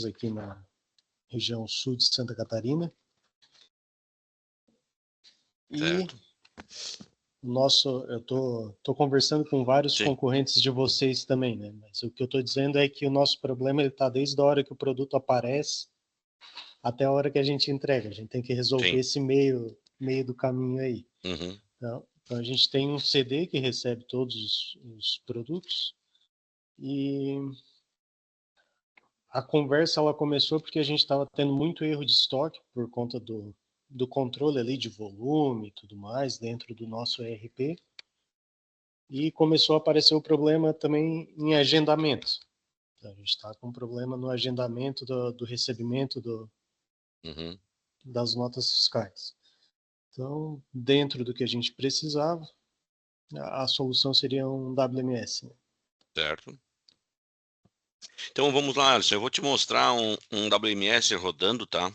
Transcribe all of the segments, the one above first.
aqui na região sul de Santa Catarina. Certo. Eu tô conversando com vários Sim. concorrentes de vocês também, né? Mas o que eu estou dizendo é que o nosso problema está desde a hora que o produto aparece até a hora que a gente entrega. A gente tem que resolver Sim. esse meio do caminho aí. Uhum. Então a gente tem um CD que recebe todos os produtos e a conversa ela começou porque a gente estava tendo muito erro de estoque por conta do controle ali de volume e tudo mais dentro do nosso ERP. E começou a aparecer o problema também em agendamento. Então, a gente está com um problema no agendamento do recebimento Uhum. das notas fiscais. Então, dentro do que a gente precisava, a solução seria um WMS. Né? Certo. Então vamos lá, Alisson. Eu vou te mostrar um WMS rodando, tá?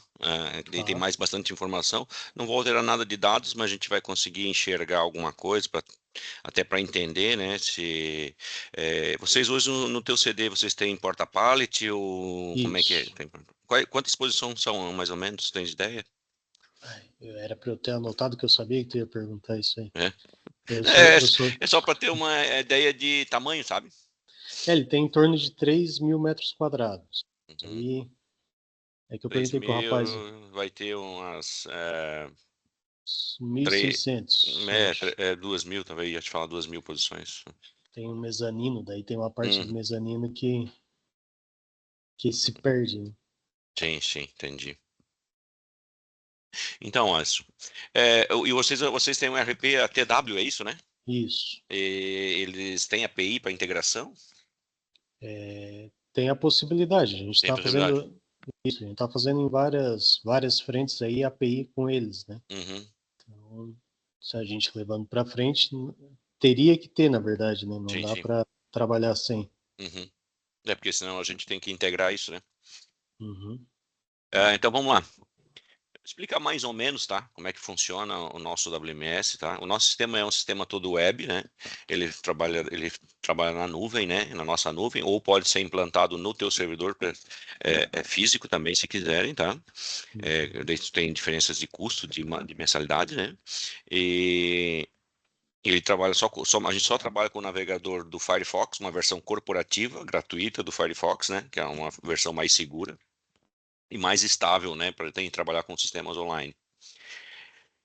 Ele tem bastante informação. Não vou alterar nada de dados, mas a gente vai conseguir enxergar alguma coisa até para entender, né? Se vocês hoje no teu CD vocês têm porta-pallet ou como é que é? Isso. Quantas posições são mais ou menos? Tens ideia? Era para eu ter anotado que eu sabia que tu ia perguntar isso aí. É, Eu sou... é só para ter uma ideia de tamanho, sabe? ele tem em torno de 3 mil metros quadrados. Uhum. Aí é que eu 3 perguntei pro rapaz. mil, vai ter umas 1.600, eu acho. 2.000, talvez ia te falar 2.000 posições. Tem um mezanino, daí tem uma parte do Hum, mezanino que se perde. Né? sim, entendi. Então, Alisson, e vocês têm um RP ATW, é isso, né? Isso. E eles têm API para integração? Tem a possibilidade. A gente Tem está possibilidade? fazendo isso. A gente está fazendo em várias frentes aí API com eles, né? Uhum, Então, se a gente levando para frente, teria que ter, na verdade, né? Não dá sim. para trabalhar sem. Uhum. Porque senão a gente tem que integrar isso, né? Uhum. Então vamos lá. Explicar mais ou menos, tá? Como é que funciona o nosso WMS, tá? O nosso sistema é um sistema todo web, né? Ele trabalha na nuvem, né? Na nossa nuvem, ou pode ser implantado no teu servidor físico também, se quiserem, tá? Daí tem diferenças de custo, de mensalidade, né? E ele trabalha a gente só trabalha com o navegador do Firefox, uma versão corporativa, gratuita do Firefox, né? Que é uma versão mais segura e mais estável, né? Para trabalhar com sistemas online.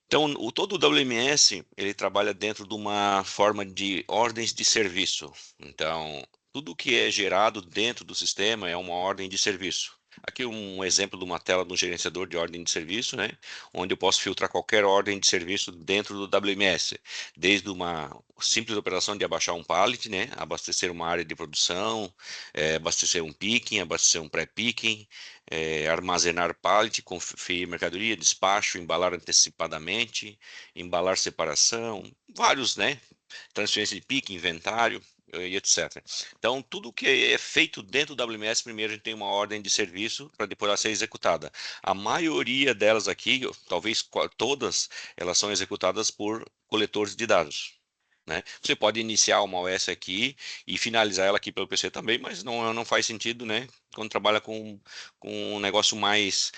Então, todo o WMS, ele trabalha dentro de uma forma de ordens de serviço. Então, tudo que é gerado dentro do sistema é uma ordem de serviço. Aqui um exemplo de uma tela do gerenciador de ordem de serviço, né? Onde eu posso filtrar qualquer ordem de serviço dentro do WMS, desde uma simples operação de abaixar um pallet, né? Abastecer uma área de produção, abastecer um picking, abastecer um pré-picking, armazenar pallet, conferir mercadoria, despacho, embalar antecipadamente, embalar separação, vários, né? Transferência de pique, inventário e etc. Então, tudo que é feito dentro do WMS, primeiro a gente tem uma ordem de serviço para depois ela ser executada. A maioria delas aqui, talvez todas, elas são executadas por coletores de dados. Né? Você pode iniciar uma OS aqui e finalizar ela aqui pelo PC também, mas não faz sentido, né? Quando trabalha com um negócio mais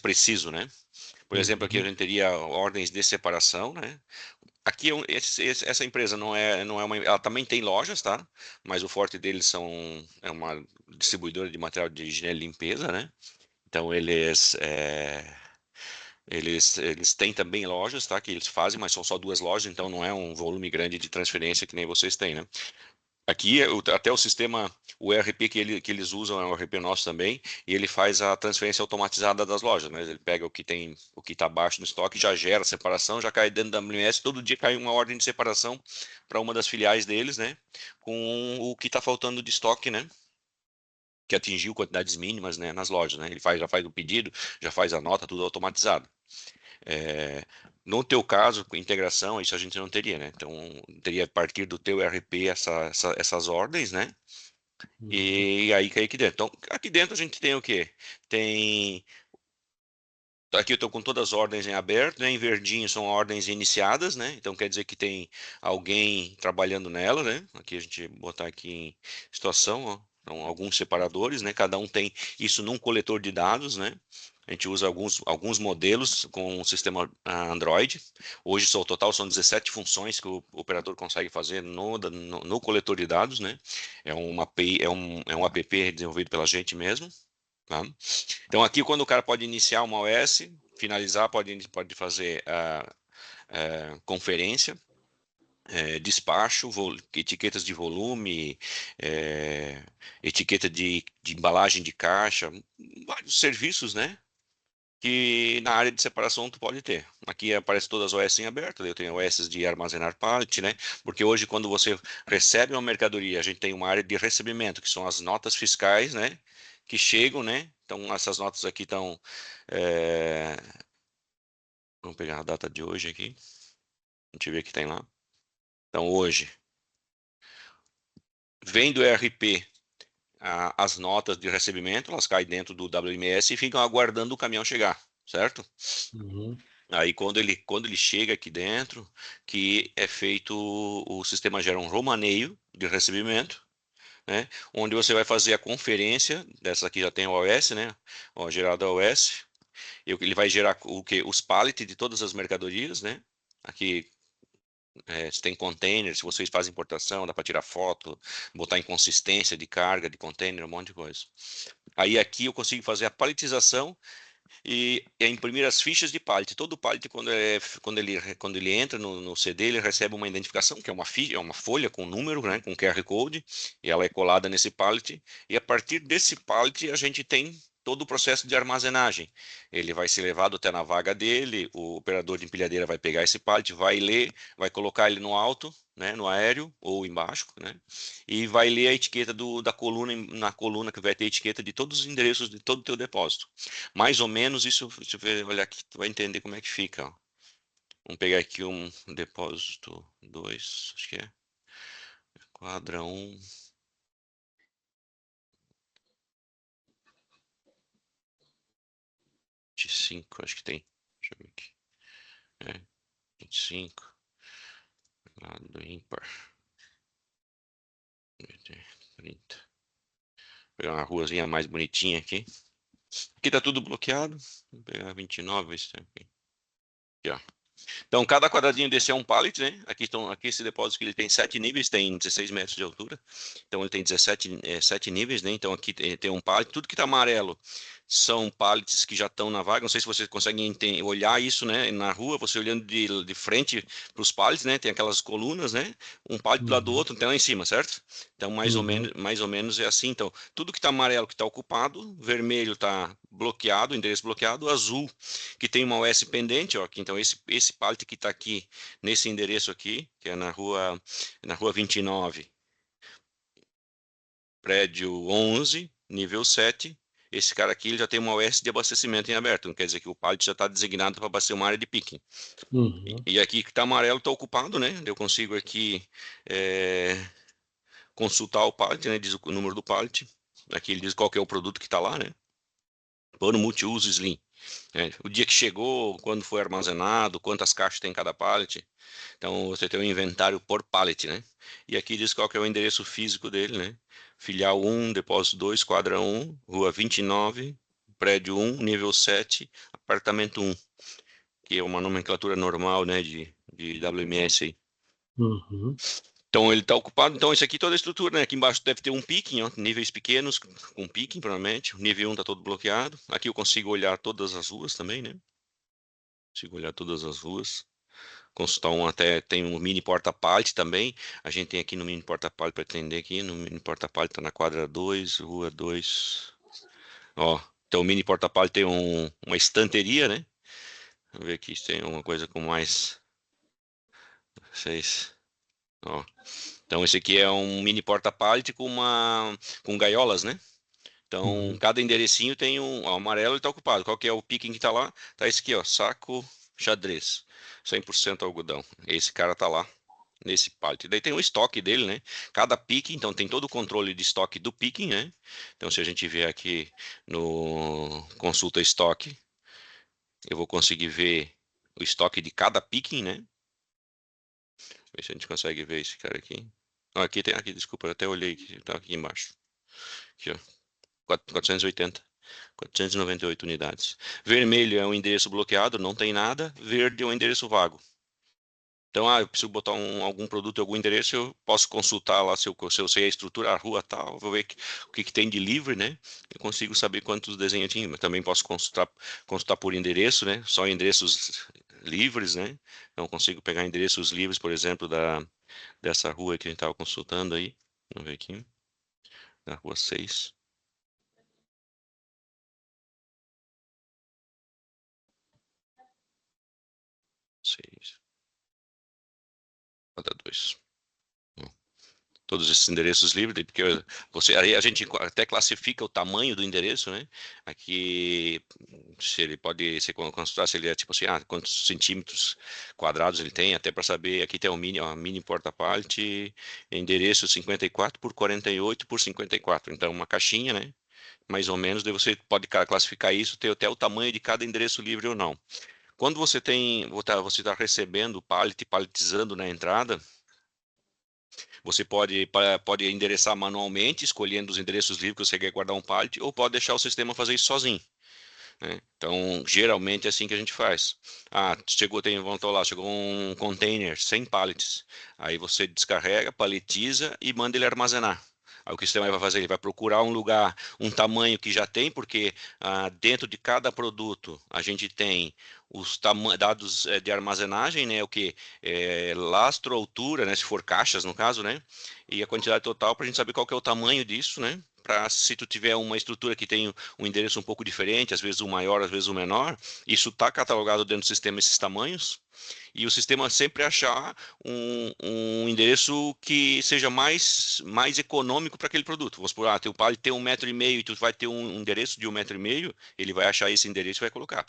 preciso, né? Por exemplo, aqui a Uhum. gente teria ordens de separação, né? Aqui essa empresa não é ela também tem lojas, tá? Mas o forte deles é uma distribuidora de material de higiene e limpeza, né? Então eles têm também lojas, tá? Que eles fazem, mas são só 2 lojas, então não é um volume grande de transferência que nem vocês têm, né? Aqui, até o sistema, o ERP que eles usam é um ERP nosso também, e ele faz a transferência automatizada das lojas, né? Ele pega o que está abaixo no estoque, já gera a separação, já cai dentro da WMS, todo dia cai uma ordem de separação para uma das filiais deles, né? Com o que está faltando de estoque, né? Que atingiu quantidades mínimas, né, nas lojas, né? Ele já faz o pedido, já faz a nota, tudo automatizado. No teu caso, com integração, isso a gente não teria, né? Então, teria a partir do teu ERP essas ordens, né? Uhum. E aí cai aqui dentro. Então, aqui dentro a gente tem o quê? Aqui eu estou com todas as ordens em aberto, né? Em verdinho são ordens iniciadas, né? Então quer dizer que tem alguém trabalhando nela, né? Aqui a gente botar aqui em situação, ó. Então, alguns separadores, né? Cada um tem isso num coletor de dados, né? A gente usa alguns modelos com o sistema Android. Hoje, o total são 17 funções que o operador consegue fazer no coletor de dados, né? É uma API, é um app desenvolvido pela gente mesmo. Tá? Então, aqui, quando o cara pode iniciar uma OS, finalizar, pode fazer conferência, despacho, etiquetas de volume, etiqueta de embalagem de caixa, vários serviços, né? Que na área de separação tu pode ter. Aqui aparece todas as OS em aberto, eu tenho OS de armazenar pallet, né? Porque hoje quando você recebe uma mercadoria, a gente tem uma área de recebimento, que são as notas fiscais, né? Que chegam, né? Então essas notas aqui estão... Vamos pegar a data de hoje aqui. A gente vê que tem lá. Então hoje, vem do ERP as notas de recebimento, elas caem dentro do WMS e ficam aguardando o caminhão chegar, certo? Uhum. Aí quando ele chega aqui dentro, que é feito, o sistema gera um romaneio de recebimento, né? Onde você vai fazer a conferência, dessa aqui já tem o OS, né? Ó, gerado OS, ele vai gerar o que? Os pallets de todas as mercadorias, né? Aqui se tem container, se vocês fazem importação, dá para tirar foto, botar em consistência de carga de container, um monte de coisa. Aí aqui eu consigo fazer a paletização e imprimir as fichas de pallet. Todo pallet, quando ele entra no CD, ele recebe uma identificação, que é uma ficha, é uma folha com número, né, com QR Code, e ela é colada nesse pallet. E a partir desse pallet, a gente tem todo o processo de armazenagem. Ele vai ser levado até na vaga dele, o operador de empilhadeira vai pegar esse pallet, vai ler, vai colocar ele no alto, né, no aéreo ou embaixo, né, e vai ler a etiqueta da coluna, na coluna que vai ter a etiqueta de todos os endereços de todo o teu depósito. Mais ou menos isso, se você olhar aqui, tu vai entender como é que fica. Ó. Vamos pegar aqui um depósito 2, acho que é quadra 1. De 5, acho que tem. Deixa eu ver aqui. 25. Lado ímpar. 30. Vou pegar uma ruazinha mais bonitinha aqui. Aqui tá tudo bloqueado. Vou pegar 29, ver se tem aqui. Aqui, ó. Então, cada quadradinho desse é um pallet, né? Aqui esse depósito que ele tem 7 níveis, tem 16 metros de altura. Então, ele tem 7 níveis, né? Então, aqui tem um pallet. Tudo que está amarelo são pallets que já estão na vaga. Não sei se vocês conseguem olhar isso, né? Na rua, você olhando de frente para os pallets, né? Tem aquelas colunas, né? Um pallet do lado do Uhum. outro, tem lá em cima, certo? Então, Uhum. mais ou menos é assim. Então, tudo que está amarelo que está ocupado, vermelho está bloqueado, endereço bloqueado, azul que tem uma OS pendente, ó, aqui, então esse pallet que está aqui nesse endereço aqui, que é na rua 29, prédio 11, nível 7. Esse cara aqui ele já tem uma OS de abastecimento em aberto, não quer dizer que o pallet já está designado para abastecer uma área de picking. Uhum. E aqui que está amarelo está ocupado, né? Eu consigo aqui consultar o pallet, né? Diz o número do pallet. Aqui ele diz qual que é o produto que está lá, né? Pano multiuso Slim. O dia que chegou, quando foi armazenado, quantas caixas tem cada pallet. Então você tem um inventário por pallet, né? E aqui diz qual que é o endereço físico dele, né? Filial 1, depósito 2, quadra 1, rua 29, prédio 1, nível 7, apartamento 1, que é uma nomenclatura normal, né, de WMS aí. Uhum. Então ele está ocupado. Então isso aqui toda a estrutura, né? Aqui embaixo deve ter um picking, ó, níveis pequenos com picking, provavelmente. O nível 1 está todo bloqueado. Aqui eu consigo olhar todas as ruas também, né? Consigo olhar todas as ruas. Consultar um até tem um mini porta-pallet também. A gente tem aqui no mini porta-pallet para atender aqui. No mini porta-pallet está na quadra 2, rua 2. Ó, então o mini porta-pallet tem uma estanteria, né? Vamos ver aqui se tem alguma coisa com mais 6. Ó. Então esse aqui é um mini porta-pallet com gaiolas, né? Então Uhum. cada enderecinho tem um, ó, o amarelo está ocupado. Qual que é o picking que está lá? Tá esse aqui, ó, saco xadrez, 100% algodão. Esse cara tá lá nesse pallet. Daí tem o estoque dele, né? Cada picking, então tem todo o controle de estoque do picking, né? Então se a gente vier aqui no consulta estoque, eu vou conseguir ver o estoque de cada picking, né? Ver se a gente consegue ver esse cara aqui. Ah, aqui tem, aqui, desculpa, eu até olhei que tá aqui embaixo. Aqui, ó. 480. 498 unidades. Vermelho é um endereço bloqueado, não tem nada. Verde é um endereço vago. Então, eu preciso botar algum produto em algum endereço, eu posso consultar lá se eu sei a estrutura, a rua tal, vou ver o que tem de livre, né? Eu consigo saber quantos desenhos tinha, mas também posso consultar por endereço, né? Só endereços livres, né? Então, consigo pegar endereços livres, por exemplo, dessa rua que a gente estava consultando aí. Vamos ver aqui. Da rua 6. 6. Roda 2. Todos esses endereços livres, porque aí a gente até classifica o tamanho do endereço, né? Aqui, se ele pode ser consultar, se ele é tipo assim, quantos centímetros quadrados ele tem, até para saber, aqui tem a mini porta-pallet, endereço 54 por 48 por 54, então uma caixinha, né? Mais ou menos, daí você pode classificar isso, ter até o tamanho de cada endereço livre ou não. Quando você está recebendo pallet, palletizando na entrada, você pode endereçar manualmente, escolhendo os endereços livres que você quer guardar um pallet, ou pode deixar o sistema fazer isso sozinho, né? Então, geralmente é assim que a gente faz. Chegou um container sem pallets. Aí você descarrega, paletiza e manda ele armazenar. Aí o que o sistema vai fazer? Ele vai procurar um lugar, um tamanho que já tem, porque dentro de cada produto a gente tem os dados de armazenagem, né? O que lastro, altura, né? Se for caixas no caso, né? E a quantidade total para a gente saber qual que é o tamanho disso, né? Para se tu tiver uma estrutura que tem um endereço um pouco diferente, às vezes o maior, às vezes o menor, isso está catalogado dentro do sistema esses tamanhos, e o sistema sempre achar um endereço que seja mais econômico para aquele produto. Vamos supor, teu pallet tem 1,5 m e tu vai ter um endereço de 1,5 m, ele vai achar esse endereço e vai colocar.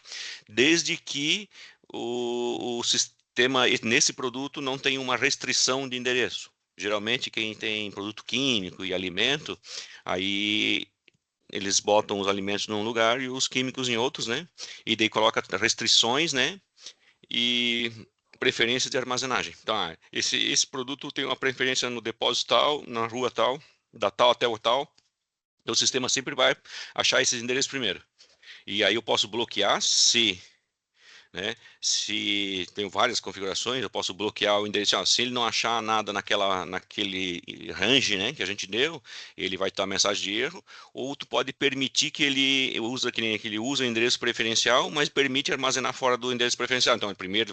Desde que o sistema, nesse produto, não tem uma restrição de endereço. Geralmente, quem tem produto químico e alimento, aí eles botam os alimentos num lugar e os químicos em outros, né? E daí coloca restrições, né? E preferência de armazenagem. Então, esse produto tem uma preferência no depósito tal, na rua tal, da tal até o tal. Então, o sistema sempre vai achar esses endereços primeiro. E aí eu posso bloquear se, né? Se tem várias configurações, eu posso bloquear o endereço. Se ele não achar nada naquele range, né, que a gente deu, ele vai dar mensagem de erro. Ou tu pode permitir que ele use o endereço preferencial, mas permite armazenar fora do endereço preferencial. Então, primeiro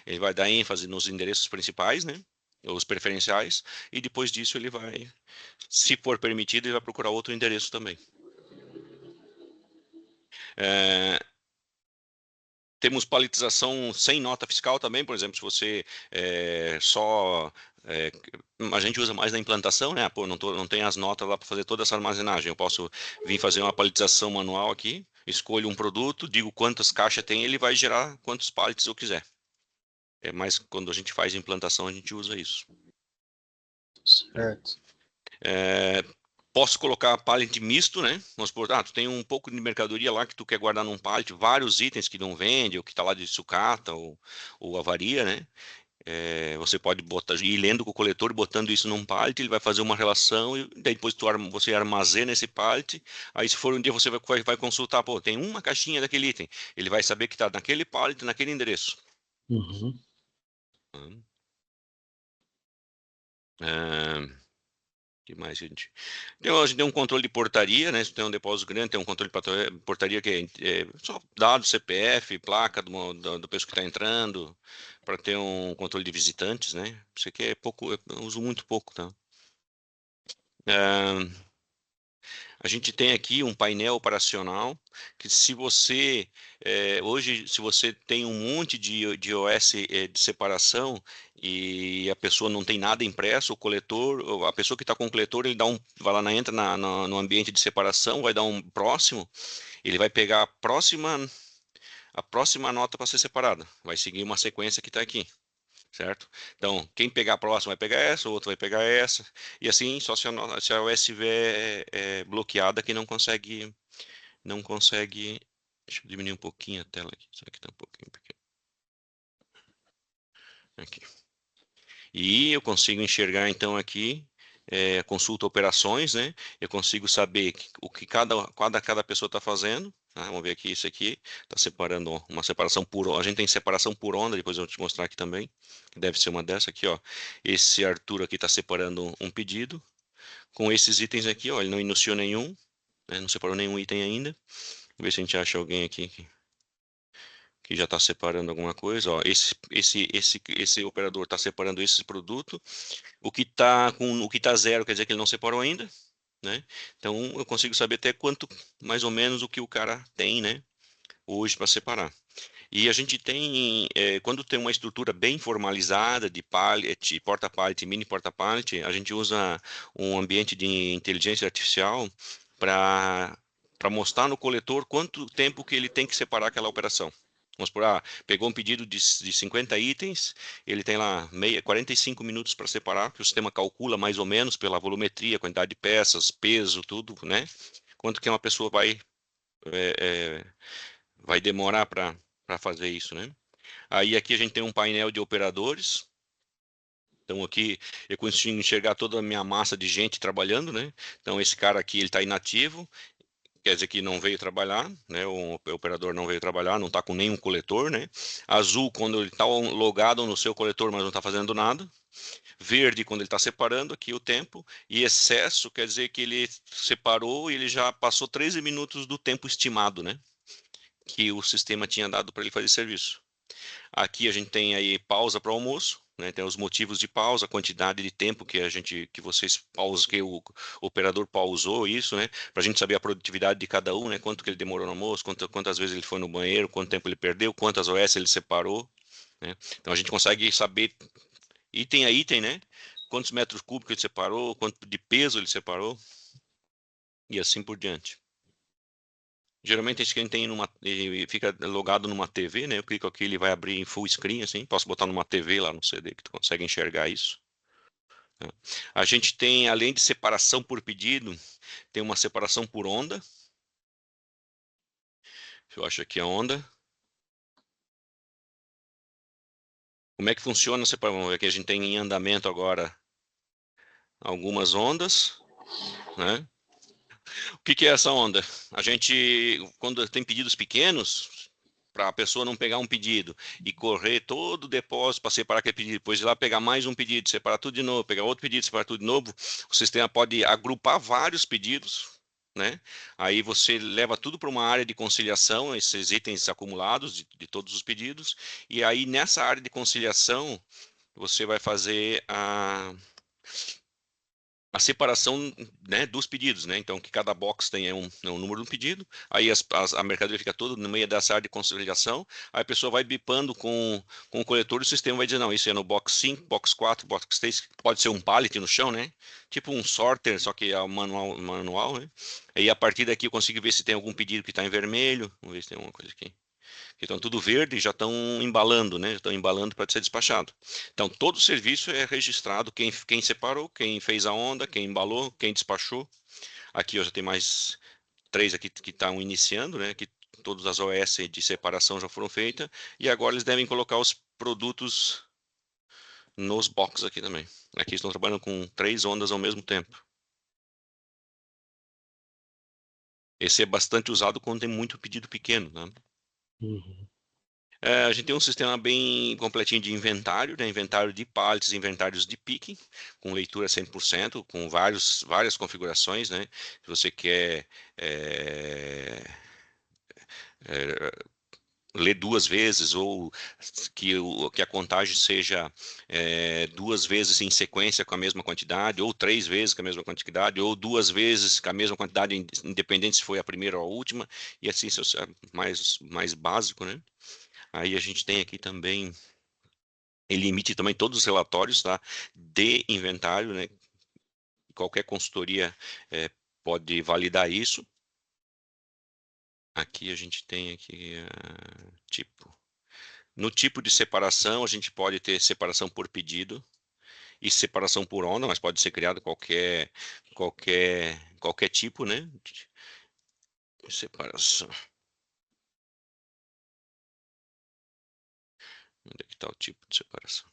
ele vai dar ênfase nos endereços principais, né, os preferenciais, e depois disso ele vai, se for permitido, ele vai procurar outro endereço também. É, Temos paletização sem nota fiscal também, por exemplo, se você só. é, a gente usa mais na implantação, né? Pô, não tem as notas lá para fazer toda essa armazenagem. Eu posso vir fazer uma paletização manual aqui, escolho um produto, digo quantas caixas tem, ele vai gerar quantos pallets eu quiser. É mais quando a gente faz implantação, a gente usa isso. Certo. É, Posso colocar pallet misto, né? Vamos supor, tu tem um pouco de mercadoria lá que tu quer guardar num pallet, vários itens que não vende, ou que está lá de sucata, ou avaria, né? Você pode ir lendo com o coletor, botando isso num pallet, ele vai fazer uma relação, e daí depois você armazena esse pallet, aí se for um dia você vai consultar, pô, tem uma caixinha daquele item, ele vai saber que está naquele pallet, naquele endereço. Uhum. Ah, que mais, gente? A gente tem um controle de portaria, né? Se tem um depósito grande, tem um controle de portaria que é só dados, CPF, placa do pessoa que está entrando, para ter um controle de visitantes, né? Isso aqui é pouco, eu uso muito pouco, tá? Ah, a gente tem aqui um painel operacional que se você hoje se você tem um monte de OS de separação e a pessoa não tem nada impresso, o coletor, a pessoa que está com o coletor, ele vai lá entra no ambiente de separação, vai dar um próximo, ele vai pegar a próxima nota para ser separada, vai seguir uma sequência que está aqui. Certo? Então, quem pegar a próxima vai pegar essa, o outro vai pegar essa, e assim, só se a OS estiver bloqueada que não consegue. Deixa eu diminuir um pouquinho a tela aqui, isso aqui está um pouquinho pequeno. Aqui. E eu consigo enxergar então aqui consulta operações, né? Eu consigo saber o que cada pessoa está fazendo. Tá? Vamos ver aqui, isso aqui está separando uma separação por onda. A gente tem separação por onda, depois eu vou te mostrar aqui também. Deve ser uma dessa aqui, ó. Esse Arthur aqui está separando um pedido. Com esses itens aqui, ó, ele não iniciou nenhum, né? Não separou nenhum item ainda. Vamos ver se a gente acha alguém aqui que já está separando alguma coisa. Ó, esse operador está separando esse produto. O que tá zero quer dizer que ele não separou ainda, né? Então eu consigo saber até quanto, mais ou menos, o que o cara tem, né, hoje para separar. E a gente tem, quando tem uma estrutura bem formalizada de pallet, porta-pallet, mini porta-pallet, a gente usa um ambiente de inteligência artificial para mostrar no coletor quanto tempo que ele tem que separar aquela operação. Vamos por, pegou um pedido de 50 itens, ele tem lá 45 minutos para separar, que o sistema calcula mais ou menos pela volumetria, quantidade de peças, peso, tudo, né? Quanto que uma pessoa é, é, vai demorar para fazer isso, né? Aí aqui a gente tem um painel de operadores. Então aqui eu consigo enxergar toda a minha massa de gente trabalhando, né? Então esse cara aqui ele está inativo, quer dizer que não veio trabalhar, né? O operador não veio trabalhar, não está com nenhum coletor, né? Azul quando ele está logado no seu coletor, mas não está fazendo nada. Verde quando ele está separando aqui o tempo. E excesso quer dizer que ele separou e ele já passou 13 minutos do tempo estimado, né? Que o sistema tinha dado para ele fazer serviço. Aqui a gente tem aí pausa para almoço, né? Tem os motivos de pausa, a quantidade de tempo que vocês pausam, que o operador pausou isso, né? Para a gente saber a produtividade de cada um, né? Quanto que ele demorou no almoço, quantas vezes ele foi no banheiro, quanto tempo ele perdeu, quantas OS ele separou, né? Então a gente consegue saber item a item, né? Quantos metros cúbicos ele separou, quanto de peso ele separou e assim por diante. Geralmente esse que a gente tem ele fica logado numa TV, né? Eu clico aqui, ele vai abrir em full screen, assim. Posso botar numa TV lá no CD que tu consegue enxergar isso. Né? A gente tem, além de separação por pedido, tem uma separação por onda. Eu acho aqui a onda. Como é que funciona a separação? Vamos ver aqui, a gente tem em andamento agora algumas ondas, né? O que que é essa onda? A gente, quando tem pedidos pequenos, para a pessoa não pegar um pedido e correr todo o depósito para separar aquele pedido, depois ir lá pegar mais um pedido, separar tudo de novo, pegar outro pedido, separar tudo de novo, o sistema pode agrupar vários pedidos, né? Aí você leva tudo para uma área de conciliação, esses itens acumulados de todos os pedidos, e aí nessa área de conciliação você vai fazer a separação, né, dos pedidos, né? Então, que cada box tenha um número de um pedido, aí a mercadoria fica toda no meio dessa área de conciliação, aí a pessoa vai bipando com o coletor e o sistema vai dizer, não, isso é no box 5, box 4, box 3, pode ser um pallet no chão, né? Tipo um sorter, só que é manual, né? Aí a partir daqui eu consigo ver se tem algum pedido que está em vermelho, vamos ver se tem alguma coisa aqui que estão tudo verde e já estão embalando, né? Já estão embalando para ser despachado. Então, todo o serviço é registrado, quem separou, quem fez a onda, quem embalou, quem despachou. Aqui eu já tenho mais três aqui que estão iniciando, né? Que todas as OS de separação já foram feitas e agora eles devem colocar os produtos nos boxes aqui também. Aqui estão trabalhando com 3 ondas ao mesmo tempo. Esse é bastante usado quando tem muito pedido pequeno, né? Uhum. A gente tem um sistema bem completinho de inventário, né? Inventário de pallets, inventários de picking, com leitura 100%, com várias configurações, né? Se você quer é, é, ler 2 vezes ou que a contagem seja 2 vezes em sequência com a mesma quantidade, ou 3 vezes com a mesma quantidade, ou 2 vezes com a mesma quantidade, independente se foi a primeira ou a última, e assim, se é mais básico, né? Aí a gente tem aqui também, ele emite também todos os relatórios, tá, de inventário, né? Qualquer consultoria pode validar isso. Aqui a gente tem aqui tipo. No tipo de separação, a gente pode ter separação por pedido e separação por onda, mas pode ser criado qualquer tipo, né? De separação. Onde é que está o tipo de separação?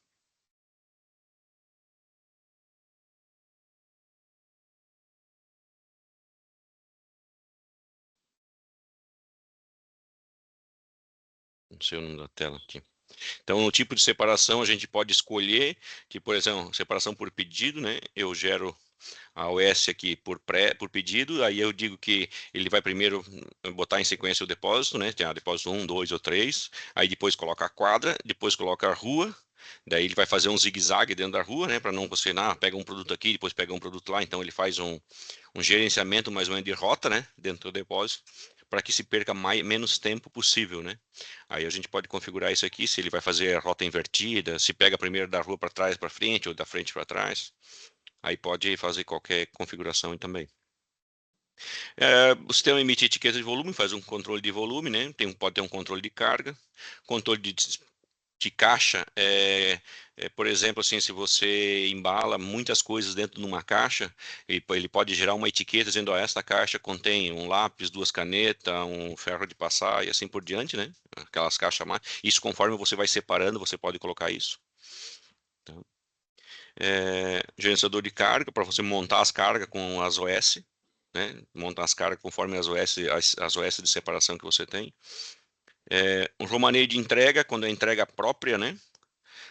Não sei o nome da tela aqui. Então, no tipo de separação, a gente pode escolher, que, por exemplo, separação por pedido, né? Eu gero a OS aqui por pedido, aí eu digo que ele vai primeiro botar em sequência o depósito, né? Tem a depósito 1, 2 ou 3, aí depois coloca a quadra, depois coloca a rua, daí ele vai fazer um zigue-zague dentro da rua, né? Para não você, pega um produto aqui, depois pega um produto lá, então ele faz um gerenciamento mais ou menos de rota, né? Dentro do depósito, para que se perca menos tempo possível, né? Aí a gente pode configurar isso aqui, se ele vai fazer a rota invertida, se pega primeiro da rua para trás para frente ou da frente para trás. Aí pode fazer qualquer configuração também. O sistema emite etiqueta de volume, faz um controle de volume, né? Pode ter um controle de carga, controle de caixa. Por exemplo, assim, se você embala muitas coisas dentro de uma caixa, ele pode gerar uma etiqueta dizendo, ó, esta caixa contém um lápis, 2 canetas, um ferro de passar e assim por diante, né? Aquelas caixas mais. Isso conforme você vai separando, você pode colocar isso. Então, gerenciador de carga, para você montar as cargas com as OS, né? Montar as cargas conforme as OS de separação que você tem. Um romaneio de entrega, quando é entrega própria, né?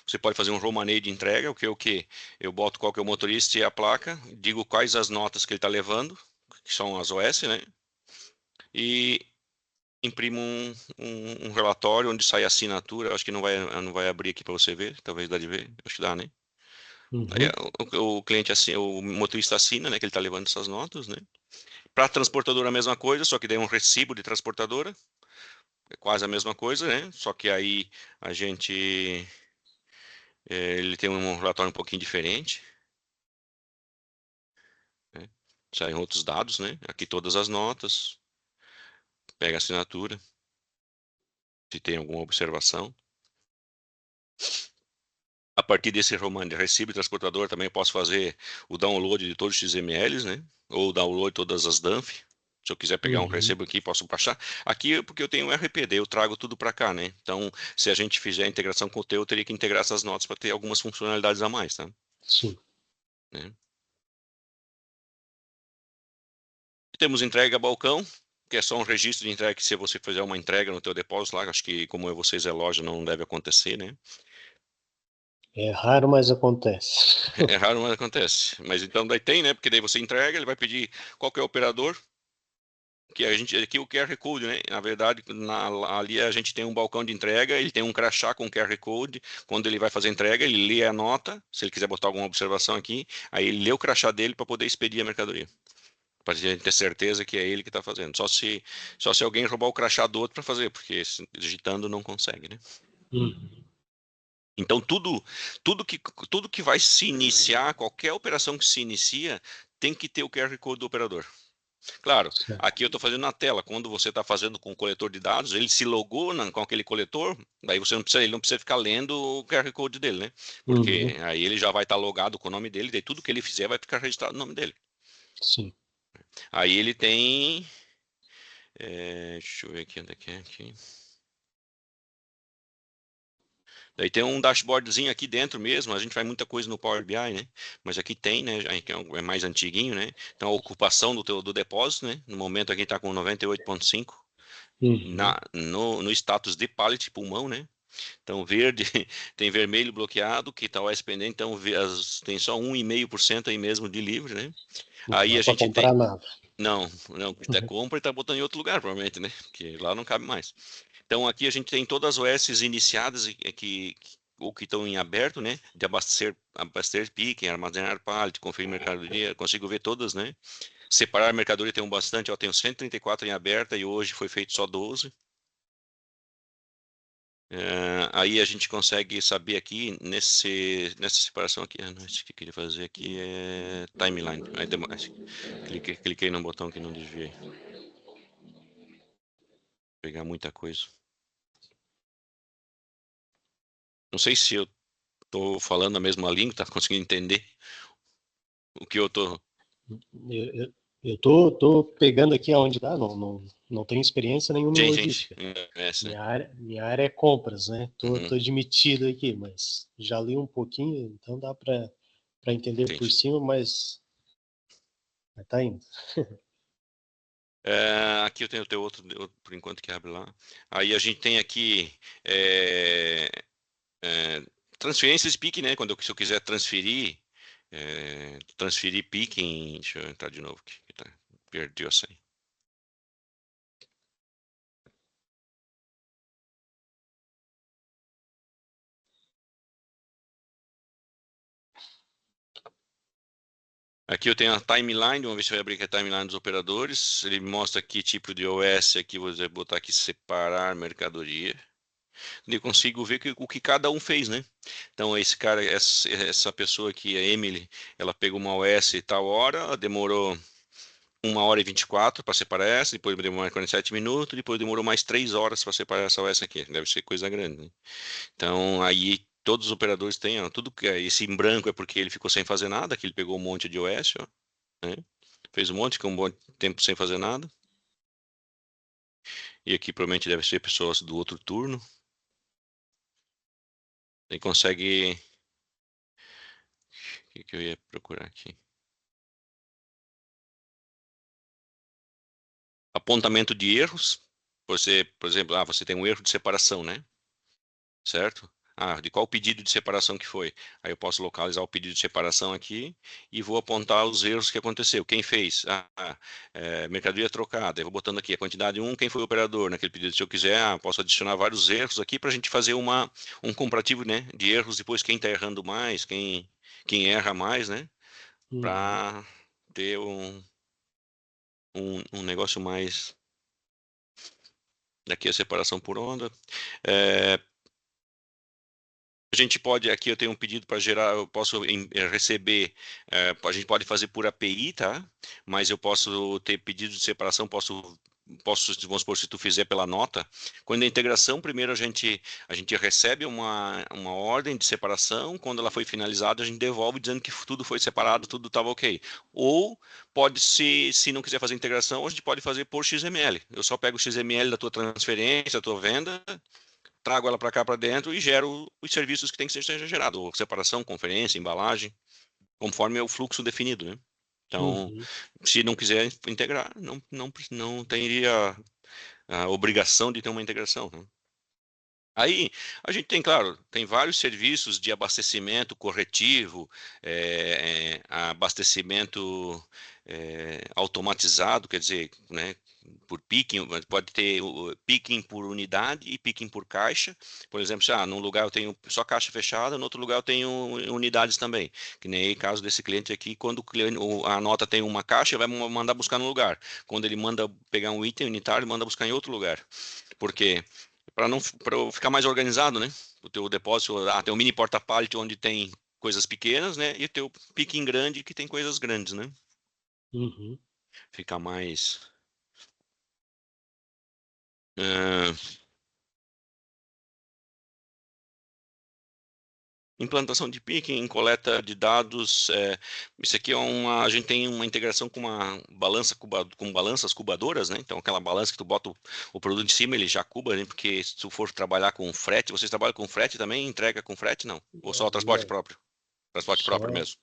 Você pode fazer um romaneio de entrega, o que? Eu boto qual que é o motorista e a placa, digo quais as notas que ele está levando, que são as OS, né? E imprimo um relatório onde sai a assinatura. Acho que não vai abrir aqui para você ver, talvez dá de ver, acho que dá, né? Aí, Uhum. o cliente assina, o motorista assina, né, que ele está levando essas notas, né? Para a transportadora a mesma coisa, só que daí um recibo de transportadora, é quase a mesma coisa, né? Só que aí a gente ele tem um relatório um pouquinho diferente, né? Saem outros dados, né? Aqui todas as notas, pega a assinatura, se tem alguma observação. A partir desse recibo de transportador também posso fazer o download de todos os XMLs, né? Ou o download de todas as DANF. Se eu quiser pegar um Uhum. recibo aqui, posso baixar. Aqui, porque eu tenho um RPD, eu trago tudo para cá, né? Então, se a gente fizer a integração com o teu, eu teria que integrar essas notas para ter algumas funcionalidades a mais, tá? Sim. Né? Temos entrega a balcão, que é só um registro de entrega que se você fizer uma entrega no teu depósito lá, acho que como vocês é loja, não deve acontecer, né? É raro, mas acontece. É raro, mas acontece. Mas então daí tem, né? Porque daí você entrega, ele vai pedir qual que é o operador, que a gente aqui o QR Code, né? Na verdade, ali a gente tem um balcão de entrega, ele tem um crachá com QR Code. Quando ele vai fazer a entrega, ele lê a nota, se ele quiser botar alguma observação aqui, aí ele lê o crachá dele para poder expedir a mercadoria. Para a gente ter certeza que é ele que está fazendo. Só se alguém roubar o crachá do outro para fazer, porque digitando não consegue, né? Uhum. Então tudo que vai se iniciar, qualquer operação que se inicia, tem que ter o QR Code do operador. Claro, Certo. aqui eu estou fazendo na tela. Quando você está fazendo com o coletor de dados, ele se logou com aquele coletor, daí ele não precisa ficar lendo o QR Code dele, né? Uhum. Porque aí ele já vai estar logado com o nome dele, daí tudo que ele fizer vai ficar registrado no nome dele. Sim. Aí ele tem. Deixa eu ver aqui onde é que é aqui. Daí tem um dashboardzinho aqui dentro mesmo, a gente faz muita coisa no Power BI, né? Mas aqui tem, né? É mais antiguinho, né? Então a ocupação do depósito, né? No momento aqui está com 98,5 Uhum. no status de pallet pulmão, né? Então verde, tem vermelho bloqueado, que está OS pendente, então tem só 1,5% aí mesmo de livre, né? Não Aí dá a para gente comprar tem. nada. Não, até Uhum. compra e está botando em outro lugar, provavelmente, né? Porque lá não cabe mais. Então aqui a gente tem todas as OS iniciadas ou que estão em aberto, né? De abastecer pique, armazenar pallet, conferir mercadoria, consigo ver todas, né? Separar mercadoria tem bastante, ó, tenho 134 em aberta e hoje foi feito só 12. Aí a gente consegue saber aqui nessa separação aqui, não, isso que eu queria fazer aqui é timeline. Aí cliquei no botão que não desviei. Pegar muita coisa. Não sei se eu tô falando a mesma língua, tá conseguindo entender o que eu tô. Eu tô pegando aqui aonde dá, não tenho experiência nenhuma em Gente, logística. conhece, né? Minha área é compras, né? Tô Uhum, admitido aqui, mas já li um pouquinho, então dá para entender por entendi. cima, mas tá indo. Aqui eu tenho o teu outro, por enquanto, que abre lá. Aí a gente tem aqui é, transferências PIC, né? Se eu quiser transferir PIC deixa eu entrar de novo aqui. Perdi a senha. Aqui eu tenho a timeline, vamos ver se vai abrir aqui a timeline dos operadores. Ele mostra que tipo de OS aqui, vou botar aqui separar mercadoria. E eu consigo ver o que cada um fez, né? Então esse cara, essa pessoa aqui, a Emily, ela pegou uma OS tal hora, ela demorou 1h24 para separar essa, depois demorou mais 47 minutos, depois demorou mais 3 horas para separar essa OS aqui. Deve ser coisa grande, né? Então aí todos os operadores têm, ó, tudo que esse em branco é porque ele ficou sem fazer nada, que ele pegou um monte de OS, ó, né? Fez um monte, ficou um bom tempo sem fazer nada. E aqui provavelmente deve ser pessoas do outro turno. Ele consegue. O que eu ia procurar aqui? Apontamento de erros. Você, por exemplo, você tem um erro de separação, né? Certo? De qual pedido de separação que foi? Aí eu posso localizar o pedido de separação aqui e vou apontar os erros que aconteceu. Quem fez? Mercadoria trocada. Eu vou botando aqui a quantidade 1, quem foi o operador naquele pedido. Se eu quiser, posso adicionar vários erros aqui para a gente fazer um comparativo, né, de erros, depois quem está errando mais, quem erra mais, né? Uhum. Para ter um negócio mais. Daqui a separação por onda. A gente pode, aqui eu tenho um pedido para gerar, eu posso receber, a gente pode fazer por API, tá? Mas eu posso ter pedido de separação, vamos supor, se tu fizer pela nota, quando a integração, primeiro a gente recebe uma ordem de separação, quando ela foi finalizada, a gente devolve dizendo que tudo foi separado, tudo estava ok. Ou pode, se não quiser fazer integração, a gente pode fazer por XML. Eu só pego o XML da tua transferência, da tua venda, trago ela para cá para dentro e gero os serviços que tem que ser gerado, separação, conferência, embalagem, conforme é o fluxo definido, né? Então, Uhum. se não quiser integrar, não teria a obrigação de ter uma integração, né? Aí, a gente tem, claro, tem vários serviços de abastecimento corretivo, abastecimento automatizado, quer dizer, né, por picking, pode ter o picking por unidade e picking por caixa. Por exemplo, se num lugar eu tenho só caixa fechada, no outro lugar eu tenho unidades também. Que nem o caso desse cliente aqui, quando a nota tem uma caixa, vai mandar buscar no lugar. Quando ele manda pegar um item unitário, ele manda buscar em outro lugar. Por quê? Para ficar mais organizado, né? O teu depósito, tem um mini porta-pallet onde tem coisas pequenas, né? E o teu picking grande que tem coisas grandes, né? Uhum. Fica mais ah, implantação de picking, coleta de dados. Isso aqui a gente tem uma integração com uma balança com balanças cubadoras, né? Então aquela balança que tu bota o produto em cima, ele já cuba, né? Porque se tu for trabalhar com frete, vocês trabalham com frete também? Entrega com frete? Não. Ou só o transporte Não, próprio? Transporte próprio só mesmo.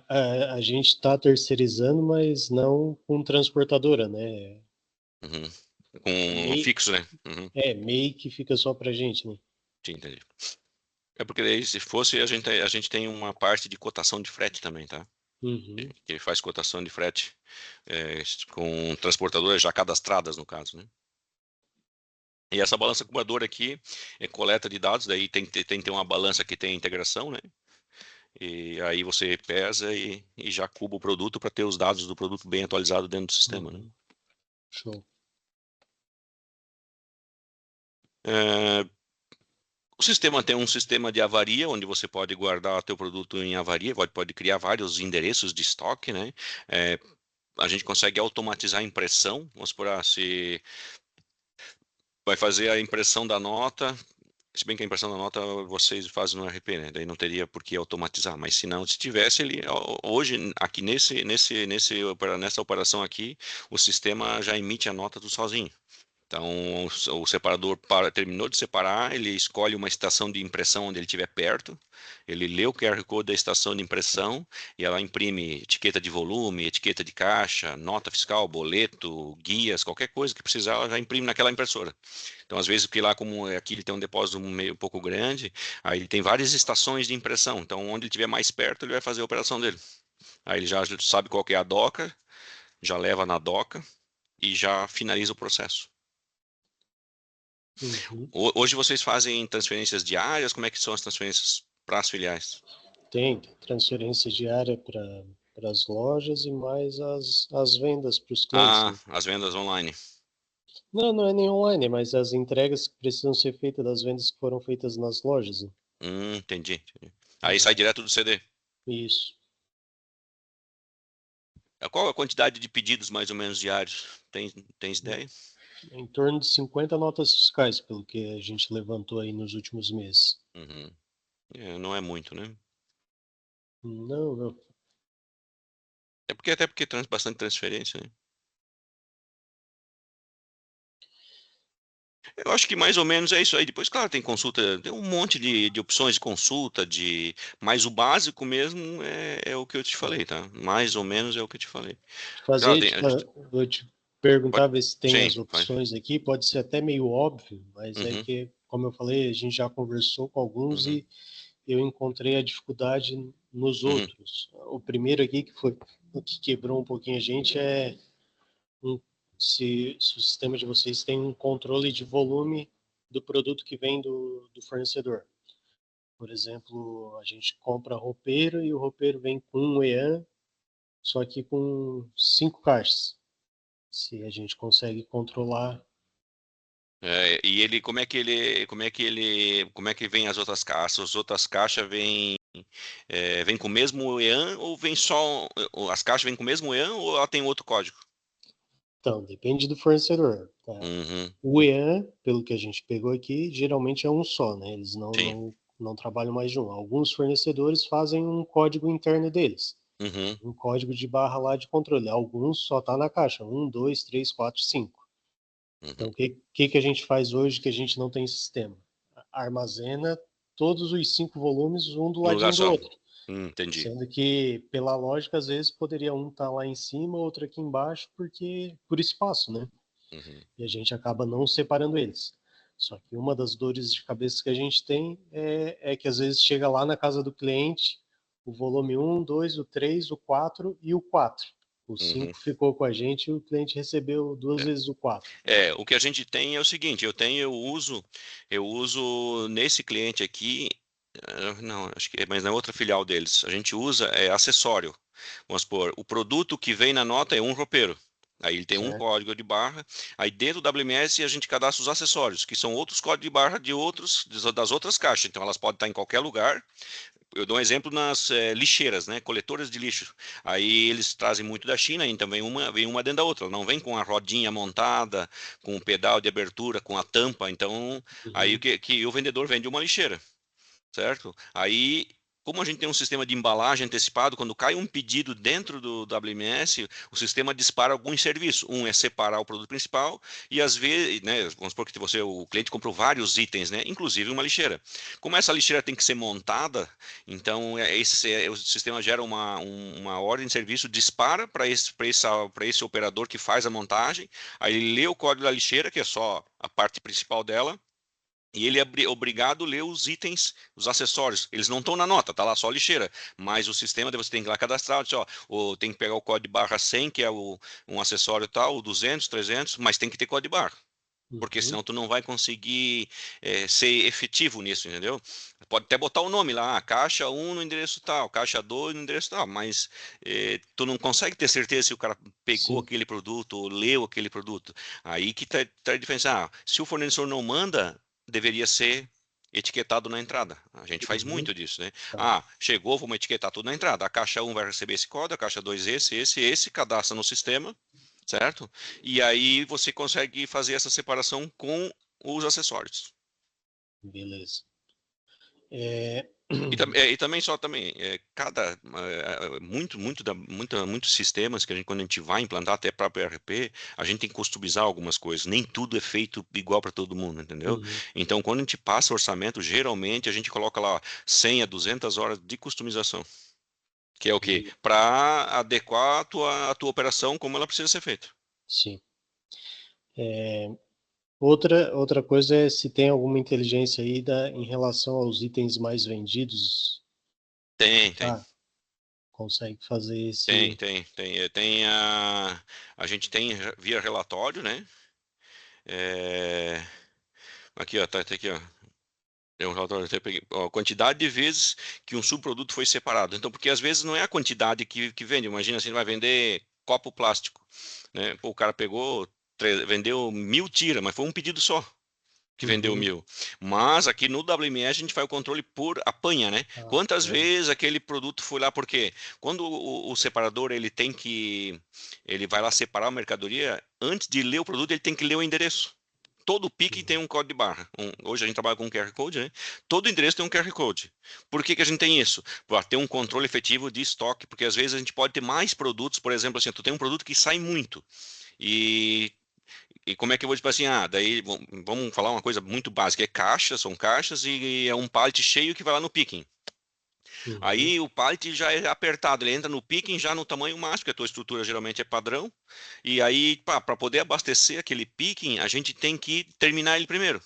a gente está terceirizando, mas não com transportadora, né? Uhum. Com Meio, fixo, né? Uhum. meio que fica só pra gente, né? Sim, entendi. É porque daí, se fosse, a gente tem uma parte de cotação de frete também, tá? Uhum. Que faz cotação de frete com transportadoras já cadastradas, no caso, né? E essa balança acumuladora aqui é coleta de dados, daí tem que ter uma balança que tem integração, né? E aí você pesa e já cuba o produto para ter os dados do produto bem atualizado dentro do sistema, né? Uhum. Show. É, O sistema tem um sistema de avaria, onde você pode guardar teu produto em avaria, pode criar vários endereços de estoque, né? É, a gente consegue automatizar a impressão, vamos supor, se vai fazer a impressão da nota, se bem que a impressão da nota vocês fazem no RP, né? Daí não teria por que automatizar, mas se não, se tivesse, hoje, aqui nessa operação aqui, o sistema já emite a nota do sozinho. Então, o separador terminou de separar, ele escolhe uma estação de impressão onde ele estiver perto, ele lê o QR Code da estação de impressão e ela imprime etiqueta de volume, etiqueta de caixa, nota fiscal, boleto, guias, qualquer coisa que precisar, ela já imprime naquela impressora. Então, às vezes, porque lá, como aqui ele tem um depósito meio um pouco grande, aí ele tem várias estações de impressão. Então, onde ele estiver mais perto, ele vai fazer a operação dele. Aí ele já sabe qual que é a doca, já leva na doca e já finaliza o processo. Uhum. Hoje vocês fazem transferências diárias? Como é que são as transferências para as filiais? Tem transferência diária para as lojas e mais as vendas para os clientes, Ah, né? as vendas online. Não, não é nem online, mas as entregas que precisam ser feitas das vendas que foram feitas nas lojas, né? Entendi. Aí sai É, direto do CD. isso. Qual a quantidade de pedidos mais ou menos diários? Tens ideia? Em torno de 50 notas fiscais, pelo que a gente levantou aí nos últimos meses. Uhum. Não é muito, né? Não, não. Até porque bastante transferência, né? Eu acho que mais ou menos é isso aí. Depois, claro, tem consulta, tem um monte de opções de consulta, mas o básico mesmo é o que eu te falei, tá? Mais ou menos é o que eu te falei. Claro, Vou te perguntar, pode, ver se tem sim, as faz. opções aqui. Pode ser até meio óbvio, mas é Uhum, que, como eu falei, a gente já conversou com alguns uhum, e eu encontrei a dificuldade nos uhum. outros. O primeiro aqui que foi o que quebrou um pouquinho a gente é um, se o sistema de vocês tem um controle de volume do produto que vem do fornecedor. Por exemplo, a gente compra roupeiro e o roupeiro vem com um EAN, só que com 5 caixas. Se a gente consegue controlar. E ele, como é que vem as outras caixas? As outras caixas vêm com o mesmo EAN ou vem só, as caixas vêm com o mesmo EAN ou ela tem outro código? Então, depende do fornecedor. Tá? Uhum, O EAN, pelo que a gente pegou aqui, geralmente é um só, né? Eles sim. não trabalham mais de um. Alguns fornecedores fazem um código interno deles. Uhum, Um código de barra lá de controle. Alguns só está na caixa. 1, 2, 3, 4, 5. uhum. Então, o que a gente faz hoje que a gente não tem sistema? Armazena todos os 5 volumes, um do No lugar ladinho do só. outro. Entendi. Sendo que, pela lógica, às vezes poderia um estar lá em cima, outro aqui embaixo, porque por espaço, né? Uhum, E a gente acaba não separando eles. Só que uma das dores de cabeça que a gente tem é que às vezes chega lá na casa do cliente o volume 1, 2, o 3, o 4 e o 4. O uhum. 5 ficou com a gente e o cliente recebeu duas vezes o 4. O que a gente tem é o seguinte, eu uso nesse cliente aqui, não, acho que mas na outra filial deles, a gente usa acessório. Vamos supor, o produto que vem na nota é um roupeiro. Aí ele tem um Certo? código de barra. Aí dentro do WMS a gente cadastra os acessórios, que são outros códigos de barra das outras caixas. Então elas podem estar em qualquer lugar. Eu dou um exemplo nas lixeiras, né? Coletoras de lixo. Aí eles trazem muito da China, então vem uma dentro da outra. Ela não vem com a rodinha montada, com o pedal de abertura, com a tampa. Então, aí o Uhum. que o vendedor vende uma lixeira, certo? Aí, como a gente tem um sistema de embalagem antecipado, quando cai um pedido dentro do WMS, o sistema dispara alguns serviços. Um é separar o produto principal e às vezes, né, vamos supor que o cliente comprou vários itens, né, inclusive uma lixeira. Como essa lixeira tem que ser montada, então o sistema gera uma ordem de serviço, dispara para esse operador que faz a montagem, aí ele lê o código da lixeira, que é só a parte principal dela, e ele é obrigado a ler os itens, os acessórios. Eles não estão na nota, tá lá só a lixeira. Mas o sistema, daí você tem que ir lá cadastrar, diz, ó, tem que pegar o código de barra 100, que é um acessório tal, o 200, 300, mas tem que ter código de barra. Porque Uhum. senão tu não vai conseguir ser efetivo nisso, entendeu? Pode até botar o nome lá, caixa 1 no endereço tal, caixa 2 no endereço tal, mas tu não consegue ter certeza se o cara pegou Sim. aquele produto ou leu aquele produto. Aí que tá a diferença. Se o fornecedor não manda, deveria ser etiquetado na entrada. A gente faz Uhum. muito disso, né? Tá. Chegou, vamos etiquetar tudo na entrada. A caixa 1 vai receber esse código, a caixa 2 esse, cadastra no sistema, certo? E aí você consegue fazer essa separação com os acessórios. Beleza. E também muitos sistemas que quando a gente vai implantar até próprio ERP, a gente tem que customizar algumas coisas. Nem tudo é feito igual para todo mundo, entendeu? Uhum. Então, quando a gente passa orçamento, geralmente a gente coloca lá 100 a 200 horas de customização, que é o quê? E- Para adequar a tua operação como ela precisa ser feita. sim. Outra coisa é se tem alguma inteligência aí em relação aos itens mais vendidos. Tem. Ah, consegue fazer Tem, esse. tem, tem. A gente tem via relatório, né? É, aqui, ó, tá aqui, ó. É um relatório, até peguei, ó, a quantidade de vezes que um subproduto foi separado. Então, porque às vezes não é a quantidade que vende. Imagina assim, ele vai vender copo plástico, né? Pô, o cara pegou, vendeu 1000 tiras, mas foi um pedido só que vendeu Uhum. 1000. Mas aqui no WMS a gente faz o controle por apanha, né? Ah, Quantas é. vezes aquele produto foi lá? Porque quando o separador ele vai lá separar a mercadoria, antes de ler o produto ele tem que ler o endereço. Todo pique tem Uhum. um código de barra. Hoje a gente trabalha com QR Code, né? Todo endereço tem um QR Code. Por que que a gente tem isso? Para ter um controle efetivo de estoque, porque às vezes a gente pode ter mais produtos, por exemplo, assim, tu tem um produto que sai muito. E como é que eu vou dizer assim, daí vamos falar uma coisa muito básica, é caixas, são caixas e é um pallet cheio que vai lá no picking. Uhum. Aí o pallet já é apertado, ele entra no picking já no tamanho máximo, porque a tua estrutura geralmente é padrão. E aí, para poder abastecer aquele picking, a gente tem que terminar ele primeiro.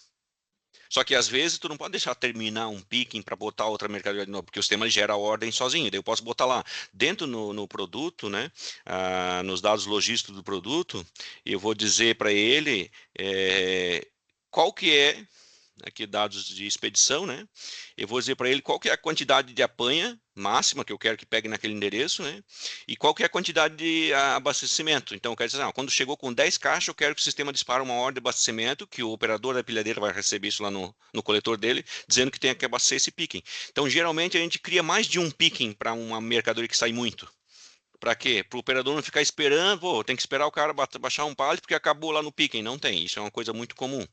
Só que às vezes tu não pode deixar terminar um picking para botar outra mercadoria de novo, porque o sistema gera a ordem sozinho. Daí eu posso botar lá dentro no produto, né, nos dados logísticos do produto, eu vou dizer para ele qual que é aqui dados de expedição, né? Eu vou dizer para ele qual que é a quantidade de apanha máxima que eu quero que pegue naquele endereço, né? E qual que é a quantidade de abastecimento. Então, eu quero dizer, quando chegou com 10 caixas, eu quero que o sistema dispare uma ordem de abastecimento, que o operador da pilhadeira vai receber isso lá no coletor dele, dizendo que tem que abastecer esse picking. Então, geralmente, a gente cria mais de um picking para uma mercadoria que sai muito. Para quê? Para o operador não ficar esperando, pô, tem que esperar o cara baixar um pallet porque acabou lá no picking. Não tem, isso é uma coisa muito comum.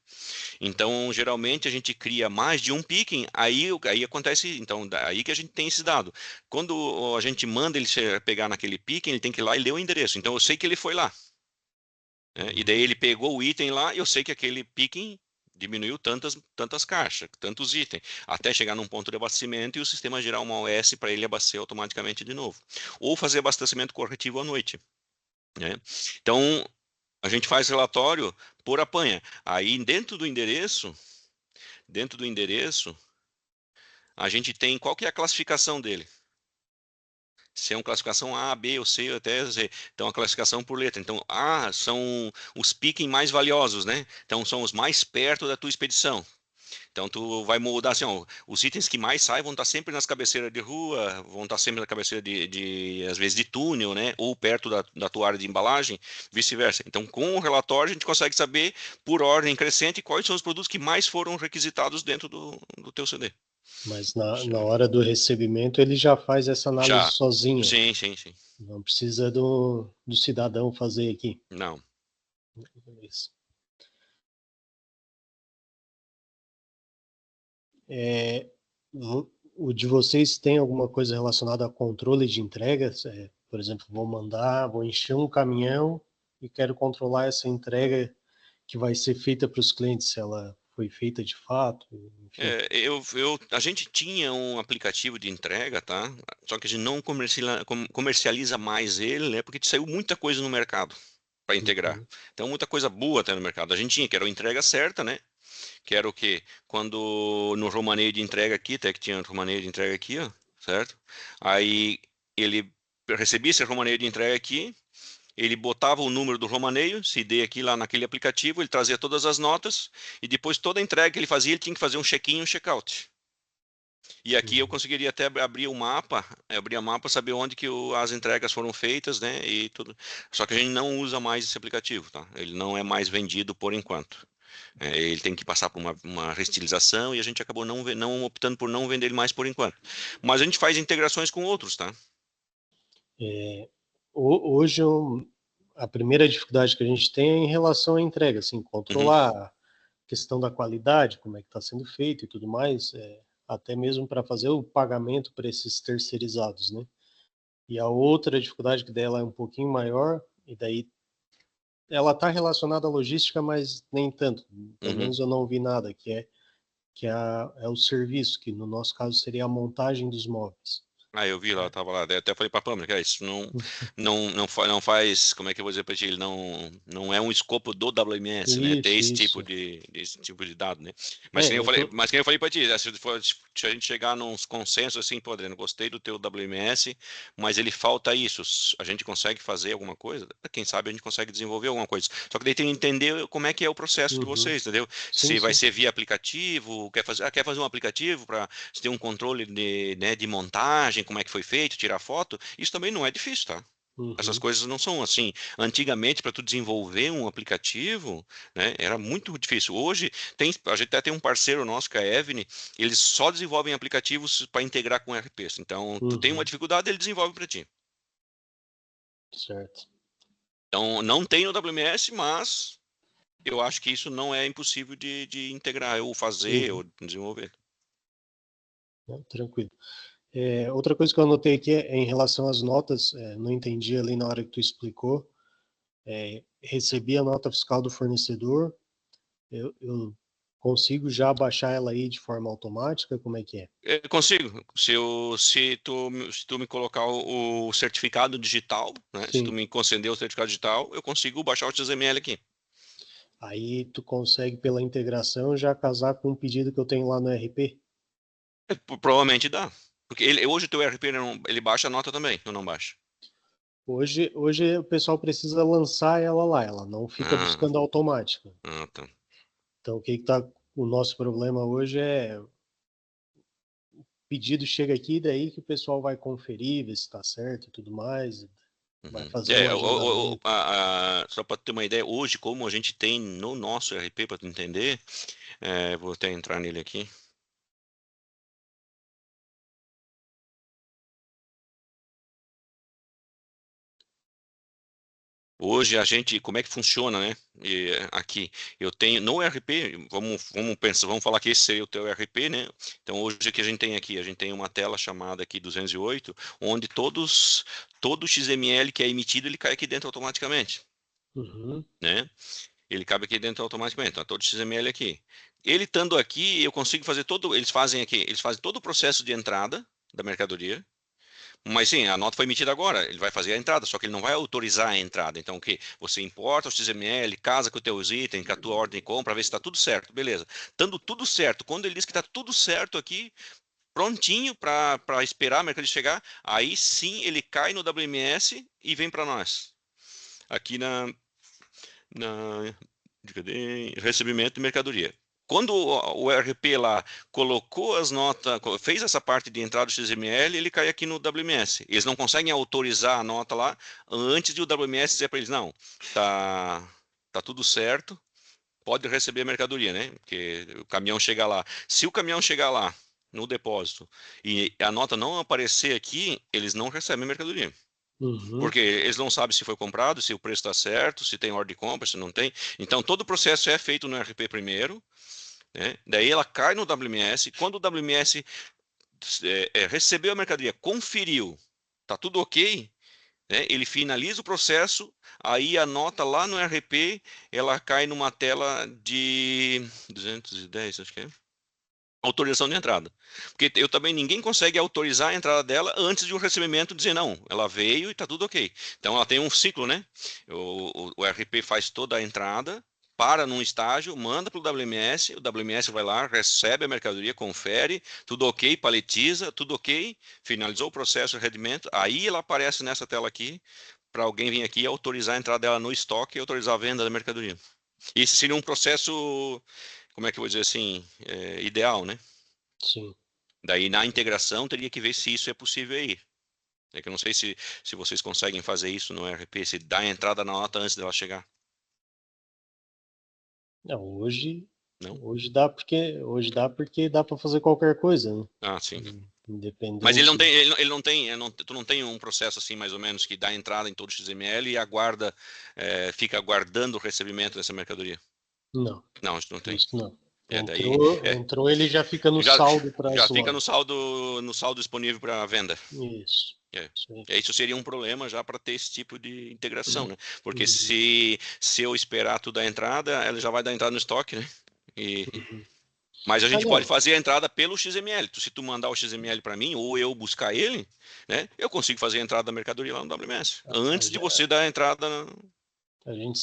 Então, geralmente a gente cria mais de um picking, aí acontece, então, aí que a gente tem esse dado. Quando a gente manda ele pegar naquele picking, ele tem que ir lá e ler o endereço. Então, eu sei que ele foi lá, né? E daí Uhum. ele pegou o item lá, e eu sei que aquele picking diminuiu tantas caixas, tantos itens, até chegar num ponto de abastecimento e o sistema gerar uma OS para ele abastecer automaticamente de novo. Ou fazer abastecimento corretivo à noite, né? Então, a gente faz relatório por apanha. Aí, dentro do endereço, a gente tem qual que é a classificação dele. Se é uma classificação A, B ou C ou até Z. Então, a classificação por letra. Então, A são os picking mais valiosos, né? Então, são os mais perto da tua expedição. Então, tu vai mudar assim, ó, os itens que mais saem vão estar sempre nas cabeceiras de rua, vão estar sempre na cabeceira às vezes, de túnel, né? Ou perto da tua área de embalagem, vice-versa. Então, com o relatório, a gente consegue saber, por ordem crescente, quais são os produtos que mais foram requisitados dentro do teu CD. Mas na hora do recebimento ele já faz essa análise Já. sozinho. Sim, sim, sim. Não precisa do cidadão fazer aqui. Não. Beleza. É, o de vocês tem alguma coisa relacionada a controle de entregas? Por exemplo, vou encher um caminhão e quero controlar essa entrega que vai ser feita para os clientes, se ela foi feita de fato, enfim. A gente tinha um aplicativo de entrega, tá? Só que a gente não comercializa mais ele, né? Porque saiu muita coisa no mercado para integrar. Uhum. Então, muita coisa boa até no mercado. A gente tinha, que era a entrega certa, né? Que era o quê? Quando no romaneio de entrega aqui, até que tinha romaneio de entrega aqui, ó, certo? Aí ele recebia esse romaneio de entrega aqui, ele botava o número do romaneio, CD aqui lá naquele aplicativo, ele trazia todas as notas, e depois toda a entrega que ele fazia, ele tinha que fazer um check-in e um check-out. E aqui eu Uhum. conseguiria até abrir o mapa, saber onde que as entregas foram feitas, né, e tudo. Só que a gente não usa mais esse aplicativo, tá? Ele não é mais vendido por enquanto. Ele tem que passar por uma restilização e a gente acabou não optando por não vender ele mais por enquanto. Mas a gente faz integrações com outros, tá? Hoje a primeira dificuldade que a gente tem é em relação à entrega, assim, Uhum. controlar a questão da qualidade, como é que está sendo feito e tudo mais. até mesmo para fazer o pagamento para esses terceirizados, né? E a outra dificuldade que dela é um pouquinho maior, e daí ela está relacionada à logística, mas nem tanto. Pelo Uhum. menos eu não vi nada, é o serviço, que no nosso caso seria a montagem dos móveis. Ah, eu vi lá, tava lá. Eu até falei pra Pâmela, cara, isso não faz, como é que eu vou dizer pra ti? Ele não é um escopo do WMS, né? Ter Isso. esse tipo de dado, né? Mas que nem É, eu eu falei, tô. mas que nem eu falei pra ti, se a gente chegar num consenso assim, pô, Adriano, gostei do teu WMS, mas ele falta isso. A gente consegue fazer alguma coisa? Quem sabe a gente consegue desenvolver alguma coisa. Só que daí tem que entender como é que é o processo de Uhum. vocês, entendeu? Sim, Se vai sim. ser via aplicativo, quer fazer um aplicativo para você ter um controle né, de montagem, como é que foi feito, tirar foto, isso também não é difícil, tá? Essas Uhum. coisas não são assim. Antigamente, para tu desenvolver um aplicativo, né, era muito difícil. Hoje, a gente até tem um parceiro nosso, que é a Evny, eles só desenvolvem aplicativos para integrar com RPs. Então, tu tem uma Uhum. dificuldade, ele desenvolve para ti. Certo. Então, não tem no WMS, mas eu acho que isso não é impossível de integrar, ou fazer, Uhum. ou desenvolver. Não, tranquilo. Outra coisa que eu anotei aqui é em relação às notas, não entendi ali na hora que tu explicou. Recebi a nota fiscal do fornecedor, eu consigo já baixar ela aí de forma automática? Como é que é? Eu consigo. Se tu me colocar o certificado digital, né? Se tu Sim. me conceder o certificado digital, eu consigo baixar o XML aqui. Aí tu consegue, pela integração, já casar com o pedido que eu tenho lá no RP? Provavelmente dá. Porque hoje o teu ERP ele baixa a nota também, ou não baixa? Hoje o pessoal precisa lançar ela lá, ela não fica Ah, buscando automática. tá. Então, o nosso problema hoje é o pedido chega aqui, daí que o pessoal vai conferir, ver se está certo e tudo mais, vai Uhum. fazer um agendamento. Só para ter uma ideia, hoje, como a gente tem no nosso ERP, para tu entender, vou até entrar nele aqui. Hoje a gente, como é que funciona, né? Aqui, eu tenho no ERP, vamos pensar, vamos falar que esse seria o teu ERP, né? Então hoje o que a gente tem aqui, a gente tem uma tela chamada aqui 208, onde todo o XML que é emitido, ele cai aqui dentro automaticamente, Uhum, né? Ele cabe aqui dentro automaticamente, então todo o XML aqui. Ele estando aqui, eu consigo fazer eles fazem todo o processo de entrada da mercadoria. Mas sim, a nota foi emitida agora, ele vai fazer a entrada, só que ele não vai autorizar a entrada. Então, o que? Você importa o XML, casa com os teus itens, com a tua ordem de compra, ver se está tudo certo, beleza. Estando tudo certo, quando ele diz que está tudo certo aqui, prontinho para esperar a mercadoria chegar, aí sim ele cai no WMS e vem para nós. Aqui na cadê? Recebimento de mercadoria. Quando o ERP lá colocou as notas, fez essa parte de entrada do XML, ele cai aqui no WMS. Eles não conseguem autorizar a nota lá antes de o WMS dizer para eles, não, tá tudo certo, pode receber a mercadoria, né? Porque o caminhão chega lá. Se o caminhão chegar lá no depósito e a nota não aparecer aqui, eles não recebem a mercadoria. uhum, Porque eles não sabem se foi comprado, se o preço está certo, se tem ordem de compra, se não tem. Então, todo o processo é feito no RP primeiro, né? Daí ela cai no WMS. Quando o WMS recebeu a mercadoria, conferiu, tá tudo ok, né? Ele finaliza o processo, aí a nota lá no RP, ela cai numa tela de 210, acho que é. Autorização de entrada. Porque eu também ninguém consegue autorizar a entrada dela antes de um recebimento dizer não, ela veio e está tudo ok. Então ela tem um ciclo, né? O RP faz toda a entrada, para num estágio, manda para o WMS vai lá, recebe a mercadoria, confere, tudo ok, paletiza, tudo ok, finalizou o processo de rendimento, aí ela aparece nessa tela aqui, para alguém vir aqui e autorizar a entrada dela no estoque e autorizar a venda da mercadoria. Isso seria um processo, como é que eu vou dizer assim, ideal, né? sim. Daí na integração teria que ver se isso é possível aí. É que eu não sei se vocês conseguem fazer isso no ERP, se dá a entrada na nota antes dela chegar. Não, Não? hoje dá porque dá para fazer qualquer coisa, né? Ah, sim. Mas ele não Independente. tem, ele não tem, tu não tem um processo assim mais ou menos que dá a entrada em todo o XML e fica aguardando o recebimento dessa mercadoria. Não, Não, isso não tem. isso não. Daí Entrou, ele já fica no já, saldo para já as fica lojas. no saldo disponível para venda. Isso. Isso aí. Isso seria um problema já para ter esse tipo de integração, né? Porque Uhum. se eu esperar tudo a entrada, ela já vai dar entrada no estoque, né? Uhum. Mas a Ah, gente pode não. fazer a entrada pelo XML. Se tu mandar o XML para mim ou eu buscar ele, né? Eu consigo fazer a entrada da mercadoria lá no WMS A, antes de você dar a entrada. a gente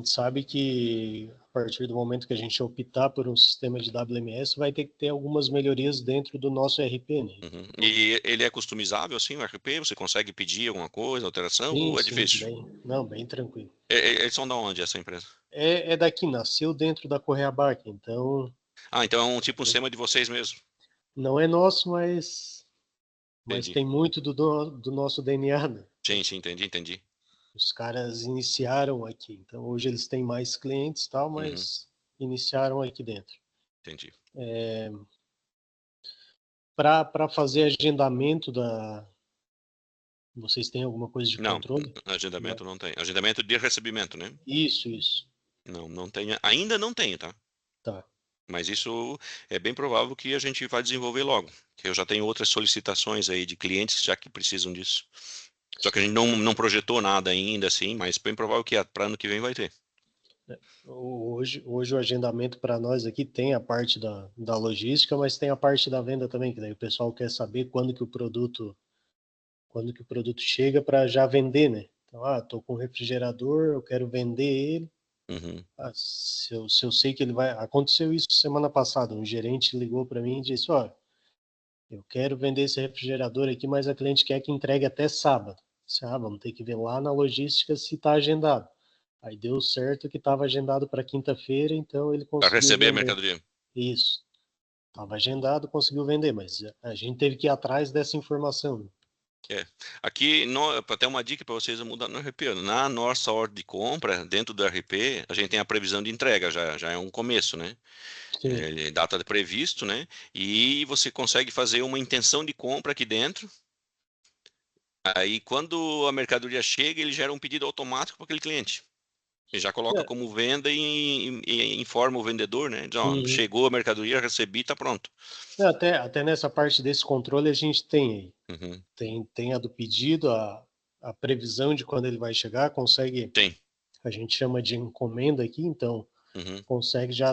sabe que a partir do momento que a gente optar por um sistema de WMS, vai ter que ter algumas melhorias dentro do nosso RP, né? Uhum. Então, E ele é customizável, assim, o RP? Você consegue pedir alguma coisa, alteração, sim, ou é sim, difícil? bem, não, bem tranquilo. Eles são da onde, essa empresa? É daqui, nasceu dentro da Correia Barca, então Ah, então é um tipo um sistema de vocês mesmo. não é nosso, mas Entendi. tem muito do nosso DNA, né? Sim, sim, entendi. Os caras iniciaram aqui, então hoje eles têm mais clientes e tal, Uhum, mas iniciaram aqui dentro. entendi. Para fazer agendamento da. Vocês têm alguma coisa de Não, controle? Não. agendamento não tem. Agendamento de recebimento, né? Isso. Não tenho. Ainda não tenho, tá? Tá. Mas isso é bem provável que a gente vai desenvolver logo. Que eu já tenho outras solicitações aí de clientes já que precisam disso. Só que a gente Sim. não projetou nada ainda, assim, mas bem provável que para ano que vem vai ter. Hoje o agendamento para nós aqui tem a parte da logística, mas tem a parte da venda também, que daí o pessoal quer saber quando que o produto chega para já vender, né? Então, tô com um refrigerador, eu quero vender ele. Uhum. Se eu sei que ele vai. Aconteceu isso semana passada. Um gerente ligou para mim e disse: Ó, eu quero vender esse refrigerador aqui, mas a cliente quer que entregue até sábado. Disse, vamos ter que ver lá na logística se está agendado. Aí deu certo que estava agendado para quinta-feira, então ele Para conseguiu receber a vender. mercadoria. Isso. Estava agendado, conseguiu vender, mas a gente teve que ir atrás dessa informação, né? É. Aqui, para ter uma dica para vocês mudar no RP, na nossa ordem de compra, dentro do RP, a gente tem a previsão de entrega, já é um começo, né? Sim. Data de previsto, né? E você consegue fazer uma intenção de compra aqui dentro. Aí, quando a mercadoria chega, ele gera um pedido automático para aquele cliente. Ele já coloca É. como venda e informa o vendedor, né? Diz, ó, Uhum. chegou a mercadoria, recebi, tá pronto. Até nessa parte desse controle a gente tem aí. Uhum. Tem a do pedido, a previsão de quando ele vai chegar, consegue, Tem. a gente chama de encomenda aqui, então Uhum. consegue já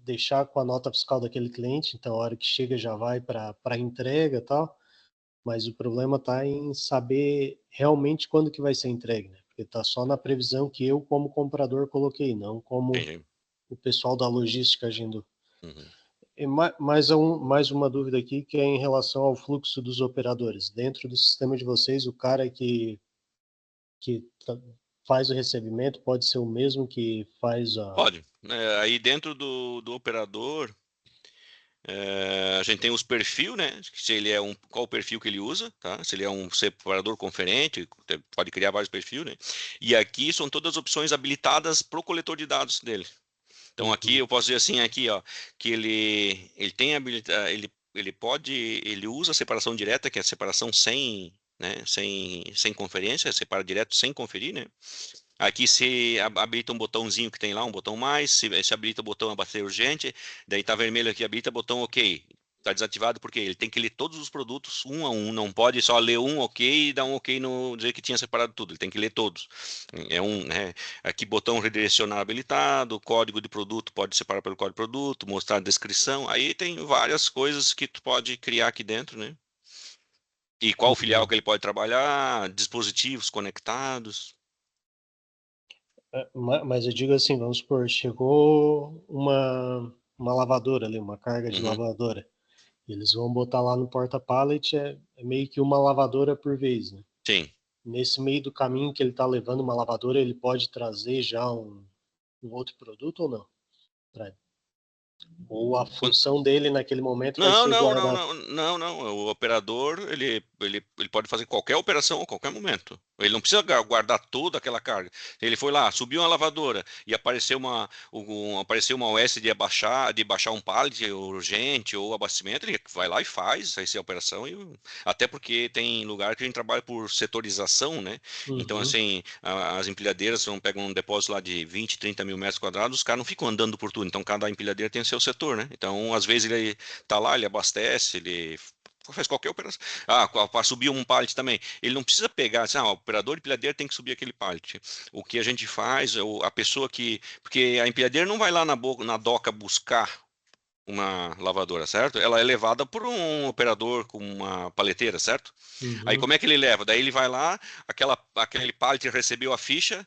deixar com a nota fiscal daquele cliente, então a hora que chega já vai para entrega e tal, mas o problema está em saber realmente quando que vai ser entregue, né? Porque está só na previsão que eu, como comprador, coloquei, não como Entendi. o pessoal da logística agendou. Uhum. E mais uma dúvida aqui, que é em relação ao fluxo dos operadores. Dentro do sistema de vocês, o cara que faz o recebimento pode ser o mesmo que faz a. Pode. Aí dentro do operador, a gente tem os perfis, né? Se ele é qual o perfil que ele usa, tá? Se ele é um separador conferente, pode criar vários perfis, né? E aqui são todas as opções habilitadas para o coletor de dados dele. Então aqui Uhum, eu posso dizer assim aqui, ó, que ele tem habilita, ele usa a separação direta, que é a separação sem, né, sem conferência, separa direto sem conferir, né? Aqui se habilita um botãozinho que tem lá, um botão mais, se habilita o botão abastecer urgente, daí tá vermelho aqui, habilita botão OK. Tá desativado porque ele tem que ler todos os produtos um a um, não pode só ler um OK e dar um OK no dizer que tinha separado tudo, ele tem que ler todos. Né? Aqui botão redirecionar habilitado, código de produto pode separar pelo código de produto, mostrar a descrição. Aí tem várias coisas que tu pode criar aqui dentro, né? E qual filial uhum. que ele pode trabalhar, dispositivos conectados. Mas eu digo assim, vamos supor, chegou uma lavadora ali, uma carga de Uhum, lavadora. Eles vão botar lá no porta-pallet, é meio que uma lavadora por vez, né? sim. Nesse meio do caminho que ele está levando uma lavadora, ele pode trazer já um outro produto ou não? Pra- Ou a função dele naquele momento vai Não, ser não, não, guardar. não, não, não. O operador, ele pode fazer qualquer operação a qualquer momento. Ele não precisa guardar toda aquela carga. Ele foi lá, subiu uma lavadora e apareceu uma OS de baixar um pallet urgente ou abastecimento, ele vai lá e faz essa operação. Até porque tem lugar que a gente trabalha por setorização, né? Então, Uhum. assim, as empilhadeiras pegam um depósito lá de 20, 30 mil metros quadrados, os caras não ficam andando por tudo. Então, cada empilhadeira tem o seu setor, né? Então, às vezes ele tá lá, ele abastece, ele faz qualquer operação. Ah, para subir um pallet também. Ele não precisa pegar, assim, o operador de empilhadeira tem que subir aquele pallet. O que a gente faz, a pessoa que. Porque a empilhadeira não vai lá na doca buscar uma lavadora, certo? Ela é levada por um operador com uma paleteira, certo? Aí Uhum. como é que ele leva? Daí ele vai lá, aquele pallet recebeu a ficha,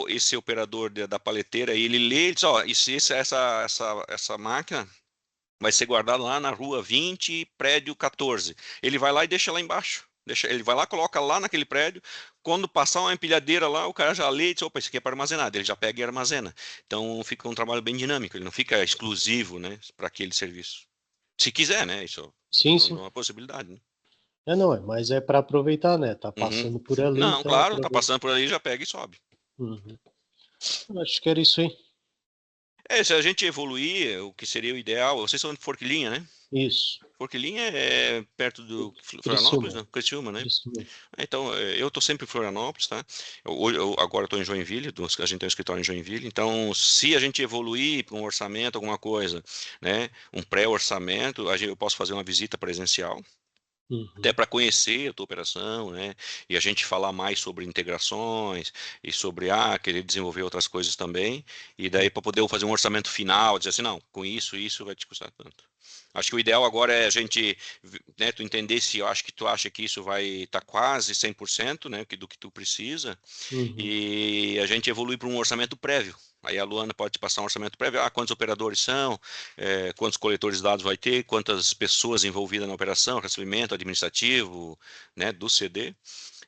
esse operador da paleteira, ele lê, ele diz, ó, essa máquina vai ser guardado lá na rua 20, prédio 14. Ele vai lá e deixa lá embaixo. Ele vai lá, coloca lá naquele prédio. Quando passar uma empilhadeira lá, o cara já lê e diz, opa, isso aqui é para armazenar. Ele já pega e armazena. Então fica um trabalho bem dinâmico, ele não fica exclusivo, né, para aquele serviço. Se quiser, né? Isso Sim, é sim. uma possibilidade, né? Não, mas é para aproveitar, né? Tá Uhum. passando por ali, Não, então claro, tá aproveita. passando por ali, já pega e sobe. Uhum. Acho que era isso aí. Se a gente evoluir, o que seria o ideal, vocês são de Forquilinha, né? Isso. Forquilinha é perto do Florianópolis, Criciúma. não? Criciúma, né? Criciúma. Então, eu estou sempre em Florianópolis, tá? Agora estou em Joinville, a gente tem um escritório em Joinville. Então, se a gente evoluir para um orçamento, alguma coisa, né? Um pré-orçamento, eu posso fazer uma visita presencial, até Uhum. para conhecer a tua operação, né? E a gente falar mais sobre integrações e sobre querer desenvolver outras coisas também. E daí para poder fazer um orçamento final, dizer assim, não, com isso vai te custar tanto. Acho que o ideal agora é a gente, né, tu entender se eu acho que tu acha que isso vai estar quase 100%, né, do que tu precisa, Uhum. e a gente evolui para um orçamento prévio. Aí a Luana pode te passar um orçamento prévio, quantos operadores são, quantos coletores de dados vai ter, quantas pessoas envolvidas na operação, recebimento administrativo, né, do CD.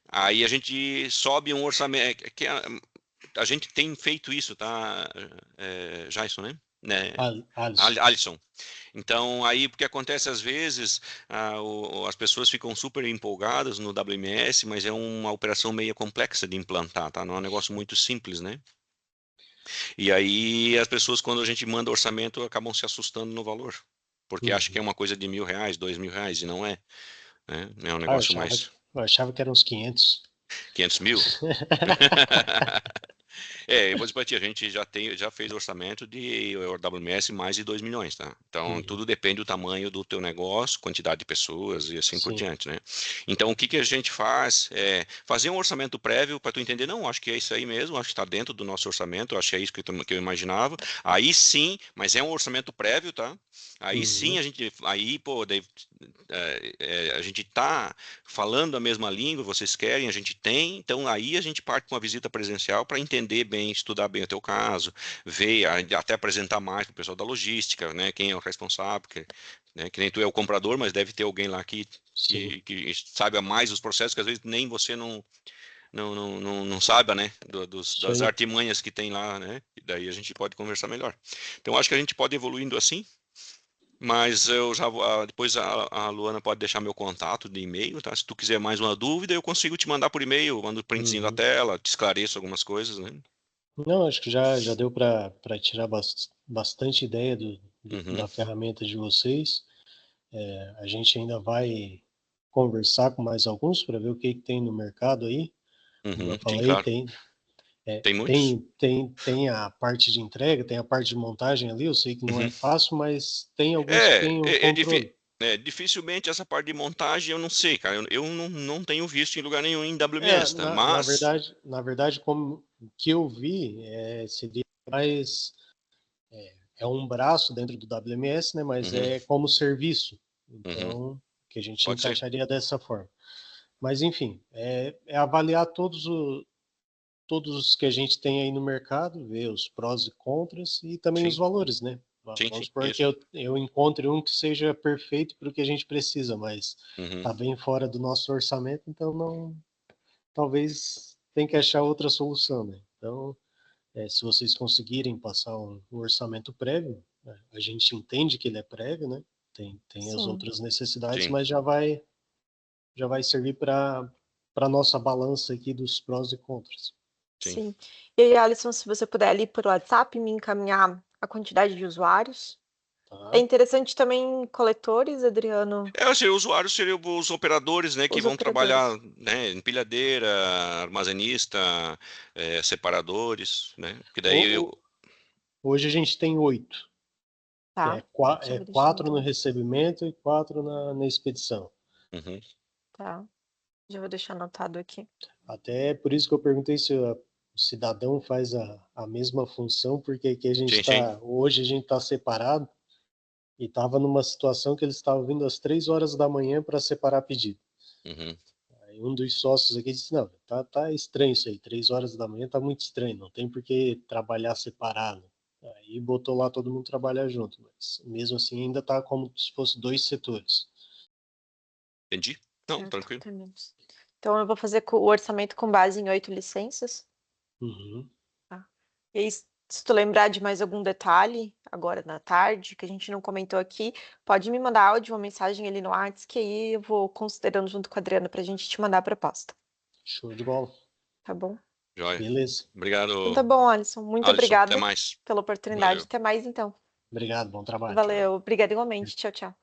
Aí a gente sobe um orçamento, a gente tem feito isso, tá, Jason, né? Alisson. Alisson. Então, aí, porque acontece às vezes, as pessoas ficam super empolgadas no WMS, mas é uma operação meio complexa de implantar, tá? Não é um negócio muito simples, né? E aí, as pessoas, quando a gente manda orçamento, acabam se assustando no valor, porque acham que é Uhum. uma coisa de R$ 1.000, R$ 2.000, e não é, né? É um Eu negócio achava, mais eu achava que eram uns 500. 500 mil. Eu vou dizer para ti, a gente já fez orçamento de WMS mais de 2 milhões, tá? Então, Uhum. tudo depende do tamanho do teu negócio, quantidade de pessoas e assim por Sim. diante, né? Então, o que que a gente faz é fazer um orçamento prévio para tu entender, não, acho que é isso aí mesmo, acho que está dentro do nosso orçamento, acho que é isso que eu imaginava. Aí sim, mas é um orçamento prévio, tá? Aí sim Uhum. pô, daí, a gente tá falando a mesma língua, vocês querem, a gente tem, então aí a gente parte para uma visita presencial para entender bem, estudar bem o teu caso, ver, até apresentar mais para o pessoal da logística, né, quem é o responsável, né, que nem tu é o comprador, mas deve ter alguém lá Sim. que saiba mais os processos, que às vezes nem você não saiba, né, Isso das aí. artimanhas que tem lá, né, e daí a gente pode conversar melhor. Então acho que a gente pode ir evoluindo assim, mas eu já depois a Luana pode deixar meu contato de e-mail, tá? Se tu quiser mais uma dúvida, eu consigo te mandar por e-mail, mando um printzinho da Uhum. tela, te esclareço algumas coisas, né? Não, acho que já deu para tirar bastante ideia Uhum, da ferramenta de vocês. A gente ainda vai conversar com mais alguns para ver o que tem no mercado aí. Como eu sim, falei, claro. tem, Tem muitos. tem a parte de entrega, tem a parte de montagem ali. Eu sei que não é Uhum. fácil, mas tem alguns que É, têm o é, é, difi- controle. dificilmente essa parte de montagem eu não sei, cara. Eu não tenho visto em lugar nenhum em WMS, tá? Mas. Na verdade, como o que eu vi, seria mais é um braço dentro do WMS, né? Mas Uhum, é como serviço. uhum, Então, que a gente pode ser. encaixaria dessa forma. Mas enfim, é avaliar todos os que a gente tem aí no mercado, ver os prós e contras e também os Sim, valores, né? sim, Vamos supor que isso. eu encontre um que seja perfeito para o que a gente precisa, mas Uhum, está bem fora do nosso orçamento, então não, talvez tem que achar outra solução, né? Então, se vocês conseguirem passar um orçamento prévio, a gente entende que ele é prévio, né? Tem as Sim. outras necessidades, sim. mas já vai servir para nossa balança aqui dos prós e contras. Sim. Sim. E aí, Alisson, se você puder ali por WhatsApp me encaminhar a quantidade de usuários. Tá? É interessante também coletores, Adriano, Assim, usuários seriam os operadores, né, que os vão operadores. trabalhar, né, empilhadeira, armazenista, separadores, né, que daí Hoje a gente tem 8, que Tá. é, Já é vou deixar 4 no então. recebimento e 4 na expedição. Uhum. Tá. Já vou deixar anotado aqui. Até por isso que eu perguntei se o cidadão faz a mesma função, porque aqui a gente Sim, sim. hoje a gente está separado e estava numa situação que eles estavam vindo às 3 horas da manhã para separar pedido. Uhum. Aí um dos sócios aqui disse, não, tá estranho isso aí, 3 horas da manhã tá muito estranho, não tem por que trabalhar separado. Aí botou lá todo mundo trabalhar junto, mas mesmo assim ainda tá como se fosse 2 setores. Entendi. Não, Certo, tranquilo. entendemos. Então eu vou fazer o orçamento com base em 8 licenças. Uhum. Tá. E aí, se tu lembrar de mais algum detalhe agora na tarde que a gente não comentou aqui, pode me mandar áudio, uma mensagem ali no WhatsApp, que aí eu vou considerando junto com a Adriana pra gente te mandar a proposta. Show de bola. Tá bom? Joia. Beleza. Então tá Obrigado, bom, Alisson. Muito Alisson. Até obrigada mais. pela oportunidade. Valeu. Até mais então. Obrigado, bom trabalho. Tchau. Valeu. Obrigada igualmente. Tchau, tchau.